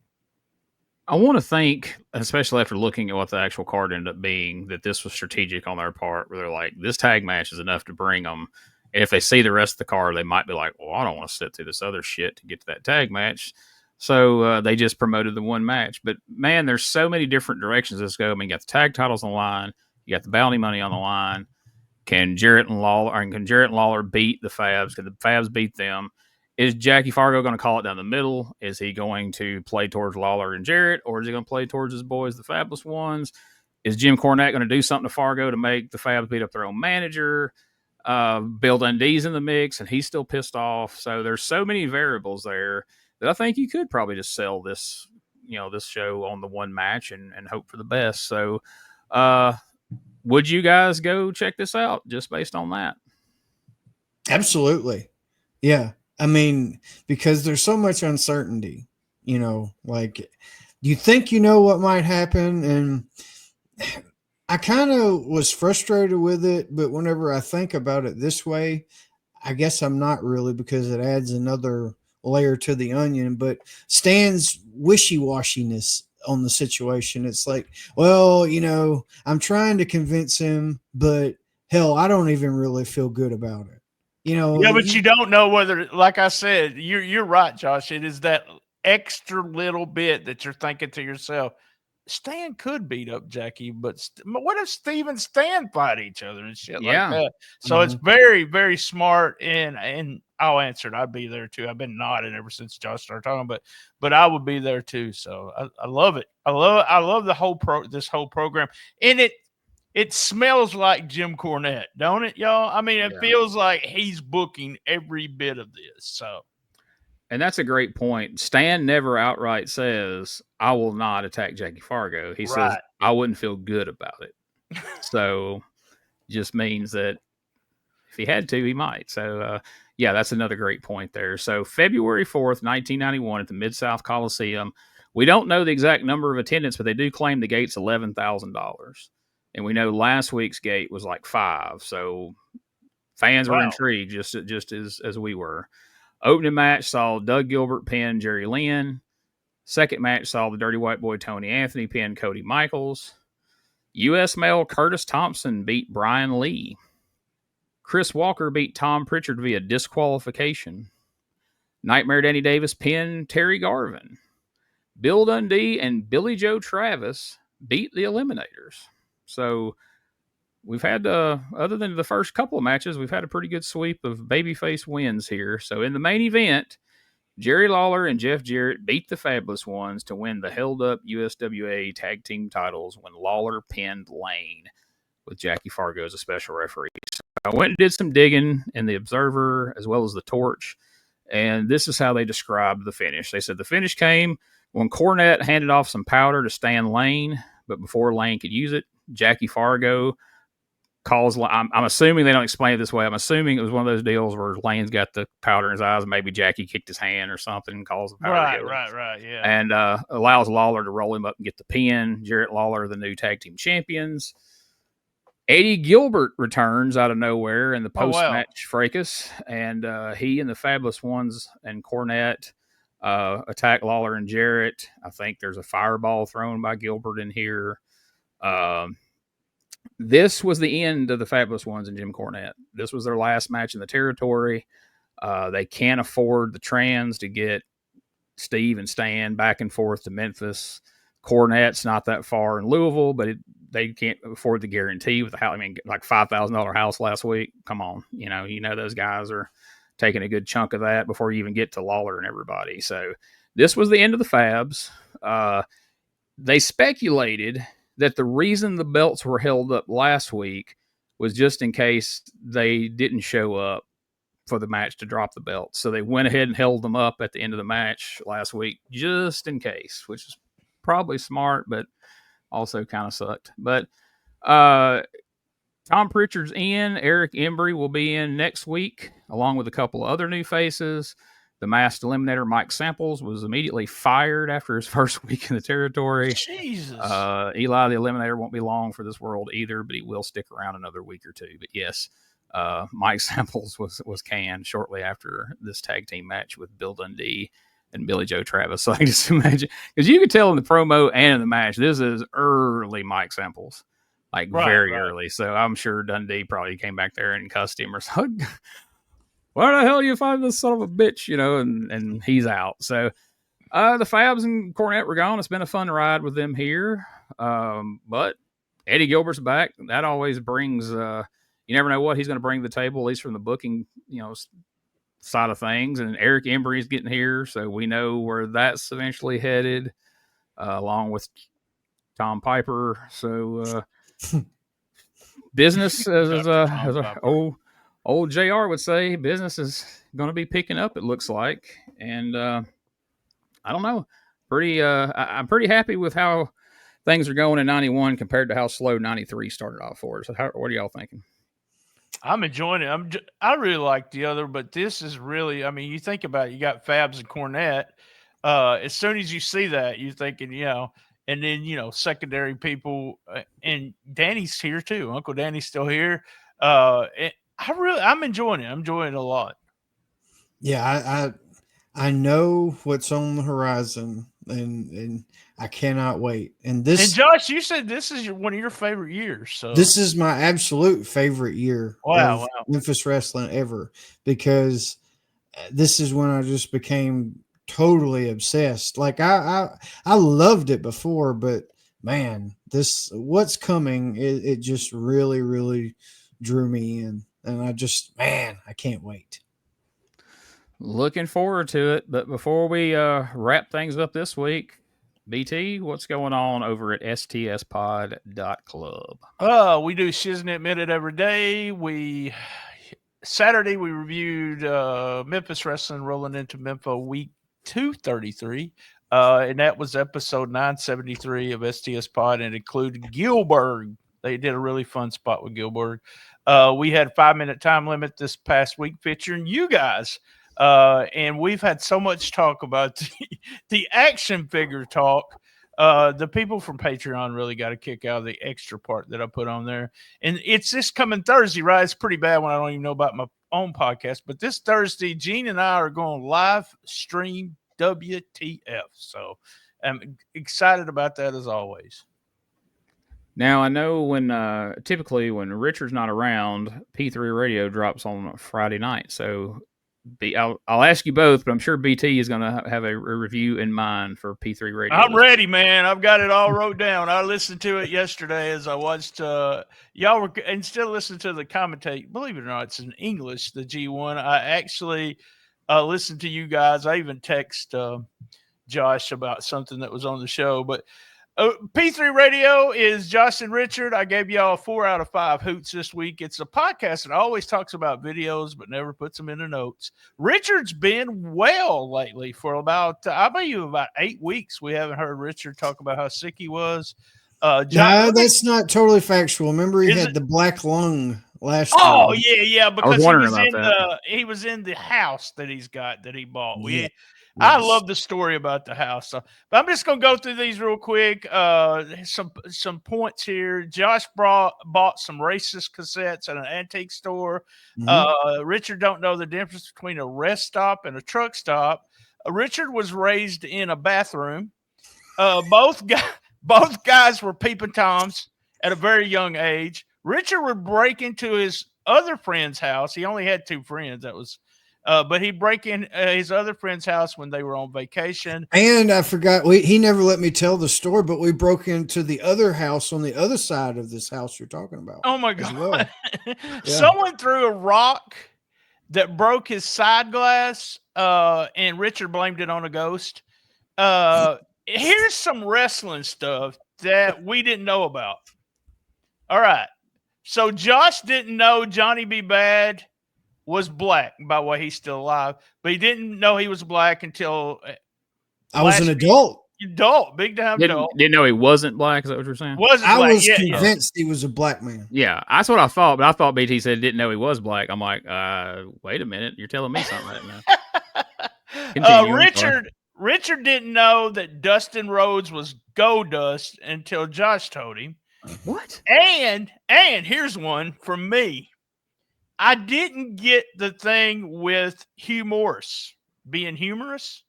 I want to think, especially after looking at what the actual card ended up being, that this was strategic on their part, where they're like, this tag match is enough to bring them. And if they see the rest of the card, they might be like, well, I don't want to sit through this other shit to get to that tag match. So they just promoted the one match. But, man, there's so many different directions this go. I mean, you got the tag titles on the line. You got the bounty money on the line. Can Jarrett and Lawler beat the Fabs? Can the Fabs beat them? Is Jackie Fargo going to call it down the middle? Is he going to play towards Lawler and Jarrett, or is he going to play towards his boys, the Fabulous Ones? Is Jim Cornette going to do something to Fargo to make the Fabs beat up their own manager? Bill Dundee's in the mix, and he's still pissed off. So there's so many variables there that I think you could probably just sell this, this show on the one match and hope for the best. So, would you guys go check this out just based on that? Absolutely. Yeah. I mean, because there's so much uncertainty, like you think what might happen, and I kind of was frustrated with it, but whenever I think about it this way, I guess I'm not really, because it adds another layer to the onion. But Stan's wishy-washiness on the situation, it's like, well, I'm trying to convince him, but hell, I don't even really feel good about it. Yeah, but you don't know whether, like I said, you're right, Josh. It is that extra little bit that you're thinking to yourself, Stan could beat up Jackie, but what if Steve and Stan fight each other and shit like that? So It's very, very smart, and I'll answer it. I'd be there too. I've been nodding ever since Josh started talking, but I would be there too. So I love it. I love the whole this whole program, and it smells like Jim Cornette, don't it, y'all? I mean, it feels like he's booking every bit of this. So. And that's a great point. Stan never outright says, I will not attack Jackie Fargo. He says, I wouldn't feel good about it. So just means that if he had to, he might. So, that's another great point there. So February 4th, 1991 at the Mid-South Coliseum. We don't know the exact number of attendance, but they do claim the gate's $11,000. And we know last week's gate was like 5. So fans were intrigued just as we were. Opening match saw Doug Gilbert pin Jerry Lynn. Second match saw the Dirty White Boy Tony Anthony pin Cody Michaels. U.S. male Curtis Thompson beat Brian Lee. Chris Walker beat Tom Pritchard via disqualification. Nightmare Danny Davis pinned Terry Garvin. Bill Dundee and Billy Joe Travis beat the Eliminators. So we've had, other than the first couple of matches, we've had a pretty good sweep of babyface wins here. So in the main event, Jerry Lawler and Jeff Jarrett beat the Fabulous Ones to win the held-up USWA tag team titles when Lawler pinned Lane with Jackie Fargo as a special referee. So I went and did some digging in the Observer as well as the Torch, and this is how they described the finish. They said the finish came when Cornette handed off some powder to Stan Lane, but before Lane could use it, Jackie Fargo calls. I'm assuming they don't explain it this way. I'm assuming it was one of those deals where Lane's got the powder in his eyes, and maybe Jackie kicked his hand or something and calls the powder. Right, yeah. And allows Lawler to roll him up and get the pin. Jarrett Lawler, the new tag team champions. Eddie Gilbert returns out of nowhere in the Oh, wow. post-match fracas, and he and the Fabulous Ones and Cornette attack Lawler and Jarrett. I think there's a fireball thrown by Gilbert in here. This was the end of the Fabulous Ones and Jim Cornette. This was their last match in the territory. They can't afford the trans to get Steve and Stan back and forth to Memphis. Cornette's not that far in Louisville, but they can't afford the guarantee with the house. I mean, like $5,000 house last week. Come on, you know those guys are taking a good chunk of that before you even get to Lawler and everybody. So this was the end of the Fabs. They speculated that the reason the belts were held up last week was just in case they didn't show up for the match to drop the belts. So they went ahead and held them up at the end of the match last week just in case, which is probably smart, but also kind of sucked. But Tom Pritchard's in. Eric Embry will be in next week, along with a couple of other new faces. The masked eliminator Mike Samples was immediately fired after his first week in the territory. Jesus. Eli the Eliminator won't be long for this world either, but he will stick around another week or two. But yes, Mike Samples was canned shortly after this tag team match with Bill Dundee and Billy Joe Travis. So I can just imagine, because you could tell in the promo and in the match, this is early Mike Samples, like very early. So I'm sure Dundee probably came back there and cussed him or something. Where the hell you find this son of a bitch, and he's out. So the Fabs and Cornette were gone. It's been a fun ride with them here. But Eddie Gilbert's back. That always brings, you never know what he's going to bring to the table, at least from the booking, side of things. And Eric Embry's getting here, so we know where that's eventually headed, along with Tom Piper. So business, as old JR would say, business is going to be picking up, it looks like. And I don't know, I'm pretty happy with how things are going in 91 compared to how slow 93 started off for us. So what are y'all thinking? I'm enjoying it. I really like the other, but this is really, you think about it, you got Fabs and Cornette. As soon as you see that, you're thinking, and then, secondary people, and Danny's here too. Uncle Danny's still here. I'm enjoying it. I'm enjoying it a lot. Yeah, I know what's on the horizon, and I cannot wait. And Josh, you said this is one of your favorite years. So this is my absolute favorite year of Memphis wrestling ever, because this is when I just became totally obsessed. Like I loved it before, but man, what's coming, it just really, really drew me in. And I can't wait. Looking forward to it. But before we wrap things up this week, BT, what's going on over at stspod.club? We do Shiznit Minute every day. Saturday we reviewed Memphis Wrestling rolling into Memphis week 233. And that was episode 973 of STS Pod, and included Gilbert. They did a really fun spot with Gilbert. We had a 5-minute time limit this past week featuring you guys. And we've had so much talk about the action figure talk. The people from Patreon really got a kick out of the extra part that I put on there. And it's this coming Thursday, right? It's pretty bad when I don't even know about my own podcast. But this Thursday, Gene and I are going live stream WTF. So I'm excited about that as always. Now, I know typically when Richard's not around, P3 Radio drops on Friday night. So I'll ask you both, but I'm sure BT is going to have a review in mind for P3 Radio. I'm ready, man. I've got it all wrote down. I listened to it yesterday as I watched. Y'all were, instead of listening to the commentate, believe it or not, it's in English, the G1. I actually listened to you guys. I even text Josh about something that was on the show. But P3 Radio is Josh and Richard. I gave y'all 4 out of 5 hoots this week. It's a podcast that always talks about videos but never puts them in the notes. Richard's been well lately for about 8 weeks. We haven't heard Richard talk about how sick he was. No, that's not totally factual. Remember, he had the black lung last year. Oh, yeah, because he was in the house that he bought. I Yes. love the story about the house. So, but I'm just going to go through these real quick. Some points here. Josh bought some racist cassettes at an antique store. Richard don't know the difference between a rest stop and a truck stop. Richard was raised in a bathroom. Both guys were peeping toms at a very young age. Richard would break into his other friend's house. He only had 2 friends. That was, but he'd break in his other friend's house when they were on vacation. And I forgot, he never let me tell the story, but we broke into the other house on the other side of this house you're talking about. Oh my God! Well. Yeah. Someone threw a rock that broke his side glass, and Richard blamed it on a ghost. Here's some wrestling stuff that we didn't know about. All right. So Josh didn't know Johnny B. Bad was black. By the way, he's still alive, but he didn't know he was black until I was an adult. Big time adult. Didn't know he wasn't black. Is that what you're saying? I was convinced he was a black man. Yeah, that's what I thought. But I thought BT said didn't know he was black. I'm like, wait a minute, you're telling me something right now. Richard didn't know that Dustin Rhodes was Goldust until Josh told him. What? And here's one from me. I didn't get the thing with Hugh Morris being humorous.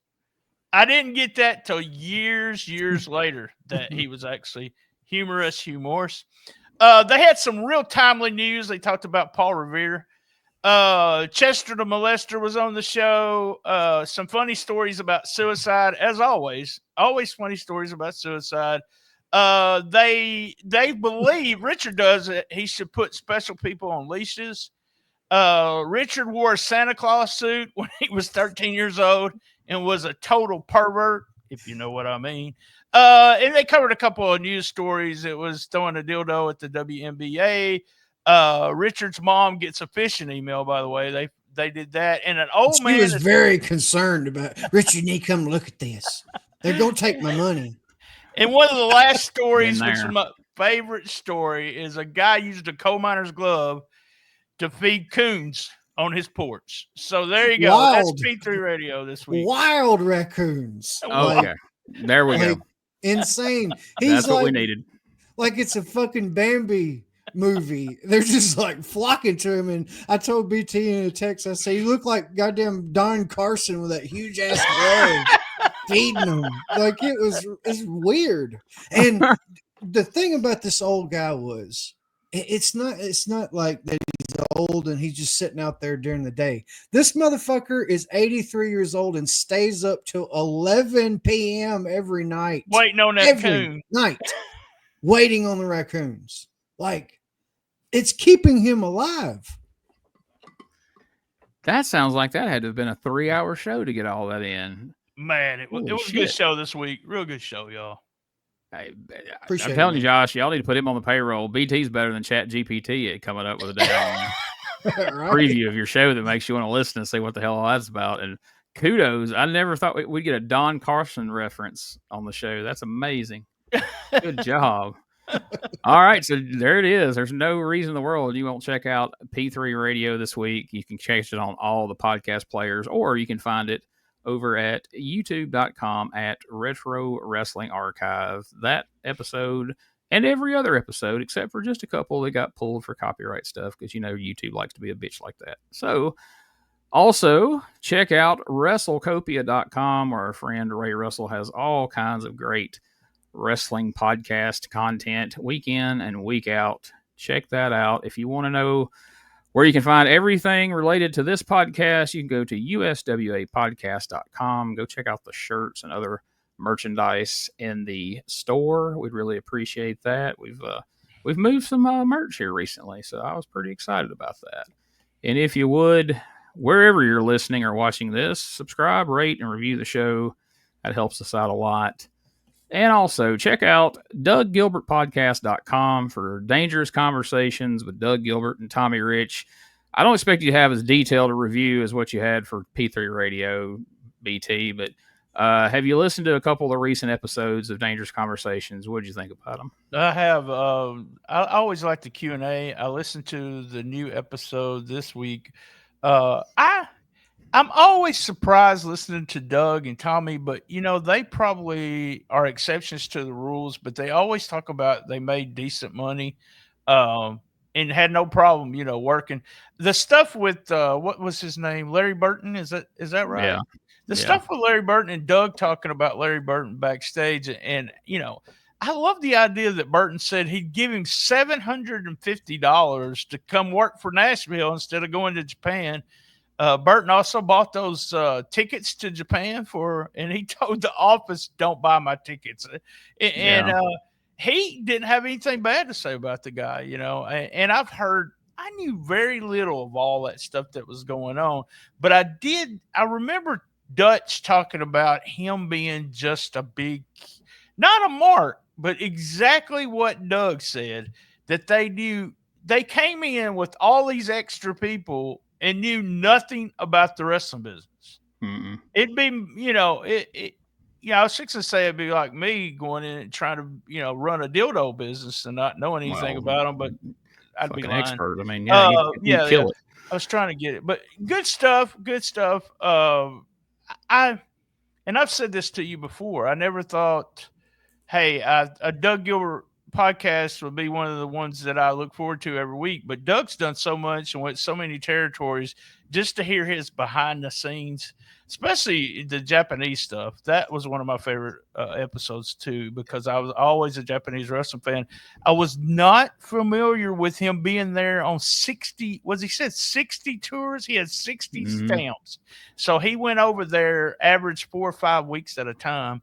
I didn't get that till years later that he was actually humorous, Hugh Morris. They had some real timely news. They talked about Paul Revere. Chester the Molester was on the show. Some funny stories about suicide, as always. Always funny stories about suicide. They believe Richard does it. He should put special people on leashes. Richard wore a Santa Claus suit when he was 13 years old and was a total pervert, if you know what I mean. And they covered a couple of news stories. It was throwing a dildo at the WNBA. Richard's mom gets a phishing email, by the way. They did that. And an old man was very concerned about, Richard, you need to come look at this. They're going to take my money. And one of the last stories, which is my favorite story, is a guy used a coal miner's glove to feed coons on his porch. So there you go. Wild. That's P3 Radio this week. Wild raccoons. Okay. There we go. Insane. That's what we needed. Like it's a fucking Bambi movie. They're just like flocking to him. And I told BT in a text, I say, you look like goddamn Don Carson with that huge ass glove feeding him. Like it's weird. And the thing about this old guy was, it's not like that he's old and he's just sitting out there during the day. This motherfucker is 83 years old and stays up till 11 p.m. every night. Waiting on that coon. Night. Waiting on the raccoons. Like, it's keeping him alive. That sounds like that had to have been a 3-hour show to get all that in. Man, it was a good show this week. Real good show, y'all. I'm telling you, Josh, y'all need to put him on the payroll. BT's better than Chat GPT at coming up with a damn preview of your show that makes you want to listen and see what the hell all that's about. And kudos. I never thought we'd get a Don Carson reference on the show. That's amazing. Good job. All right, so there it is. There's no reason in the world you won't check out P3 Radio this week. You can catch it on all the podcast players, or you can find it over at youtube.com at Retro Wrestling Archive. That episode and every other episode, except for just a couple that got pulled for copyright stuff, because, you know, YouTube likes to be a bitch like that. So also check out WrestleCopia.com, where our friend Ray Russell has all kinds of great wrestling podcast content week in and week out. Check that out. If you want to know where you can find everything related to this podcast, you can go to USWApodcast.com. Go check out the shirts and other merchandise in the store. We'd really appreciate that. We've moved some merch here recently, so I was pretty excited about that. And if you would, wherever you're listening or watching this, subscribe, rate, and review the show. That helps us out a lot. And also check out DougGilbertPodcast.com for dangerous conversations with Doug Gilbert and Tommy Rich. I don't expect you to have as detailed a review as what you had for P3 Radio, BT, but have you listened to a couple of the recent episodes of Dangerous Conversations? What did you think about them? I have. I always like the Q&A. I listened to the new episode this week. I'm always surprised listening to Doug and Tommy, but they probably are exceptions to the rules, but they always talk about they made decent money, and had no problem, working. The stuff with what was his name? Larry Burton, is that right? Yeah. The Yeah. stuff with Larry Burton and Doug talking about Larry Burton backstage, and I love the idea that Burton said he'd give him $750 to come work for Nashville instead of going to Japan. Burton also bought those tickets to Japan and he told the office, "Don't buy my tickets." And he didn't have anything bad to say about the guy, And I knew very little of all that stuff that was going on, but I remember Dutch talking about him being just a big, not a mark, but exactly what Doug said, that they came in with all these extra people and knew nothing about the wrestling business. Mm-mm. It'd be, I was fixing to say it'd be like me going in and trying to, run a dildo business and not knowing anything about them, but I'd be Fucking lying. expert. I mean, you kill it. I was trying to get it, but good stuff. I've said this to you before. I never thought, hey, a Doug Gilbert podcast would be one of the ones that I look forward to every week. But Doug's done so much and went so many territories, just to hear his behind the scenes, especially the Japanese stuff. That was one of my favorite episodes too, because I was always a Japanese wrestling fan. I was not familiar with him being there on 60. He said 60 tours? He had 60 stamps. So he went over there, averaged 4 or 5 weeks at a time.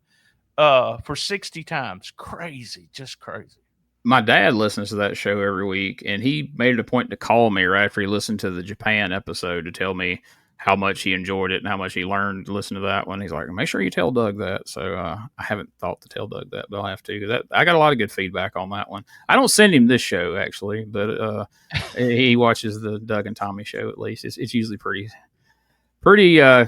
For 60 times. Crazy, just crazy. My dad listens to that show every week, and he made it a point to call me right after he listened to the Japan episode to tell me how much he enjoyed it and how much he learned to listen to that one. He's like, make sure you tell Doug that. So I haven't thought to tell Doug that, but I'll have to. I got a lot of good feedback on that one. I don't send him this show, actually, but he watches the Doug and Tommy show at least. It's usually pretty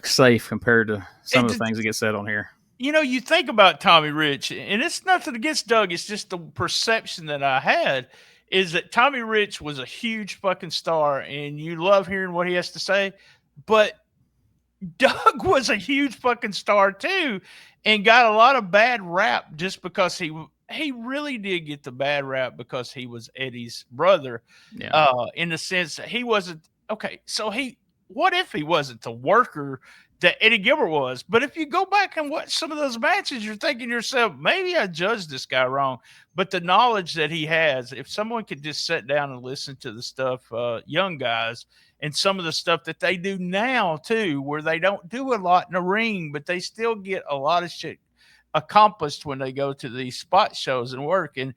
safe compared to some of the things that get said on here. You think about Tommy Rich, and it's nothing against Doug. It's just the perception that I had is that Tommy Rich was a huge fucking star, and you love hearing what he has to say. But Doug was a huge fucking star too, and got a lot of bad rap just because he really did get the bad rap because he was Eddie's brother. Yeah. In the sense that he wasn't okay. So what if he wasn't the worker that Eddie Gilbert was? But if you go back and watch some of those matches, you're thinking to yourself, maybe I judged this guy wrong. But the knowledge that he has, if someone could just sit down and listen to the stuff, young guys, and some of the stuff that they do now too, where they don't do a lot in the ring, but they still get a lot of shit accomplished when they go to these spot shows and work. And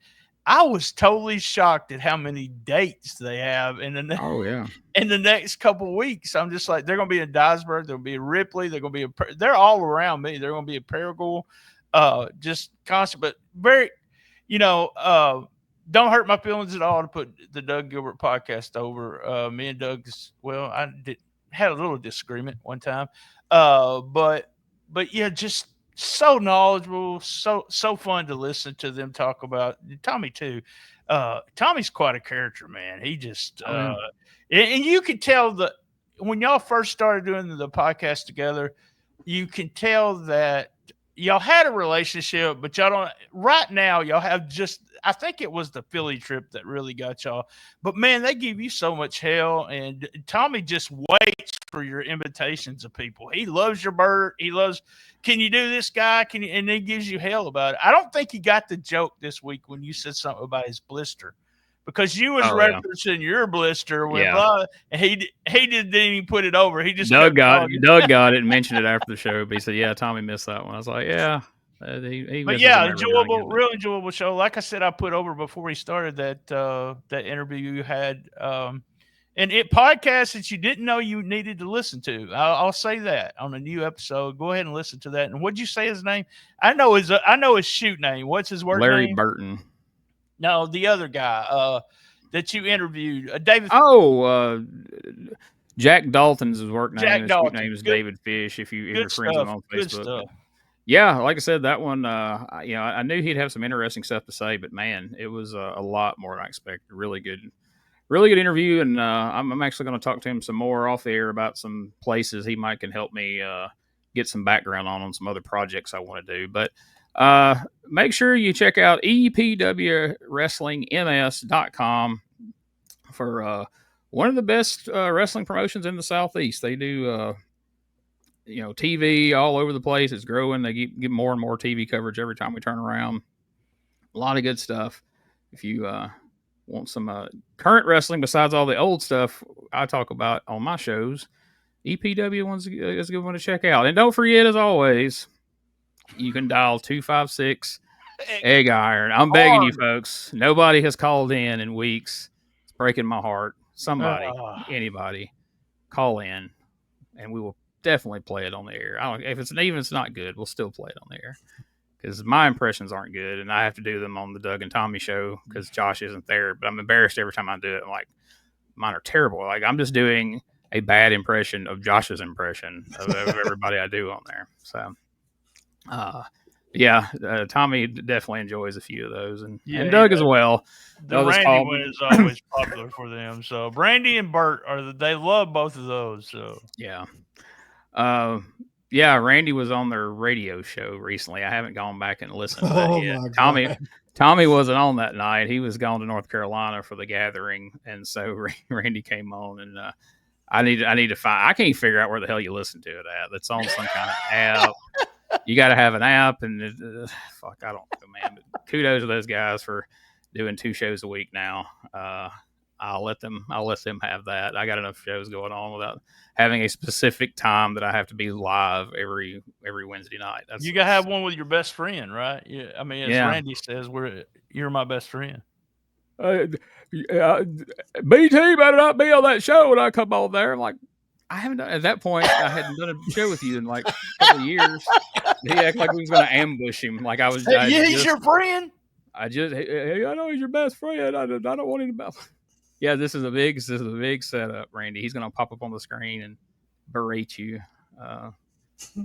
I was totally shocked at how many dates they have in the next couple of weeks. I'm just like, they're going to be in Dyersburg, they'll be in Ripley, they're all around me. They're going to be in Paragould, just constant, but very, don't hurt my feelings at all to put the Doug Gilbert podcast over. Me and Doug's, had a little disagreement one time, but yeah, just so knowledgeable, so fun to listen to them talk about. Tommy too. Tommy's quite a character, man. He just and you could tell that when y'all first started doing the podcast together, you can tell that y'all had a relationship, but y'all don't right now. Y'all have I think it was the Philly trip that really got y'all. But man, they give you so much hell, and Tommy just waits for your invitations of people. He loves your bird. He loves, can you do this, guy? Can you? And he gives you hell about it. I don't think he got the joke this week when you said something about his blister, because you was referencing your blister when blah, and he didn't even put it over. He just Doug got it and mentioned it after the show. But he said, "Yeah, Tommy missed that one." I was like, "Yeah." But yeah, real enjoyable show. Like I said, I put over before we started that interview you had, and it podcasts that you didn't know you needed to listen to. I'll say that on a new episode. Go ahead and listen to that. And what'd you say his name? I know his shoot name. What's his work name? Larry Burton. No, the other guy that you interviewed, David. Jack Dalton's his work name. Jack Dalton. His name is David Fish. If you're friends with him on Facebook. Good stuff. Yeah, like I said, that one, I knew he'd have some interesting stuff to say, but man, it was a lot more than I expected. Really good really good interview, and I'm actually going to talk to him some more off the air about some places he might can help me get some background on some other projects I want to do. But make sure you check out epwwrestlingms.com for one of the best wrestling promotions in the Southeast. They do TV all over the place. It's growing. They get more and more TV coverage every time we turn around. A lot of good stuff. If you want some current wrestling besides all the old stuff I talk about on my shows, EPW is a good one to check out. And don't forget, as always, you can dial 256 Egg Iron. I'm begging you, folks. Nobody has called in weeks. It's breaking my heart. Somebody, anybody, call in, and we will definitely play it on the air. If it's not good, we'll still play it on the air because my impressions aren't good, and I have to do them on the Doug and Tommy show because Josh isn't there. But I'm embarrassed every time I do it. I'm like, mine are terrible. Like I'm just doing a bad impression of Josh's impression of everybody I do on there. So, Tommy definitely enjoys a few of those, and Doug as well. The Randy one is always popular for them. So Brandy and Bert they love both of those. So Randy was on their radio show recently. I haven't gone back and listened to that yet. My God. Tommy wasn't on that night. He was gone to North Carolina for the gathering, and so Randy came on, and I need to find. I can't figure out where the hell you listen to it at. It's on some kind of app. You got to have an app, and I don't know, man. But kudos to those guys for doing 2 shows a week now. I'll let them have that. I got enough shows going on without having a specific time that I have to be live every Wednesday night. You got to have one with your best friend, right? Yeah. I mean, as Randy says, you're my best friend. BT better not be on that show when I come on there. I'm like, I haven't done at that point. I hadn't done a show with you in like a couple of years. He acted like we was going to ambush him. Like I was. He's your friend. I know he's your best friend. I don't want him to. Yeah, this is a big setup, Randy. He's going to pop up on the screen and berate you. All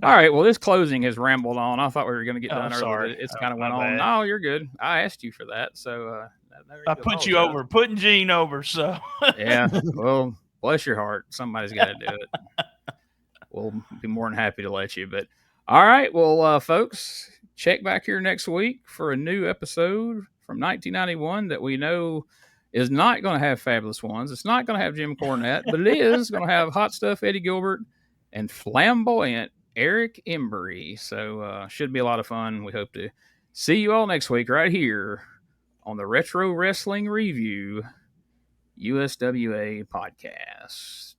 right. Well, this closing has rambled on. I thought we were going to get done early. Sorry. It's kind of went on. No, you're good. I asked you for that, so I put you over, putting Gene over. So yeah. Well, bless your heart. Somebody's got to do it. We'll be more than happy to let you. But all right. Well, folks, check back here next week for a new episode from 1991 that we know is not going to have Fabulous Ones. It's not going to have Jim Cornette, but it is going to have Hot Stuff Eddie Gilbert and Flamboyant Eric Embry. So should be a lot of fun. We hope to see you all next week right here on the Retro Wrestling Review USWA podcast.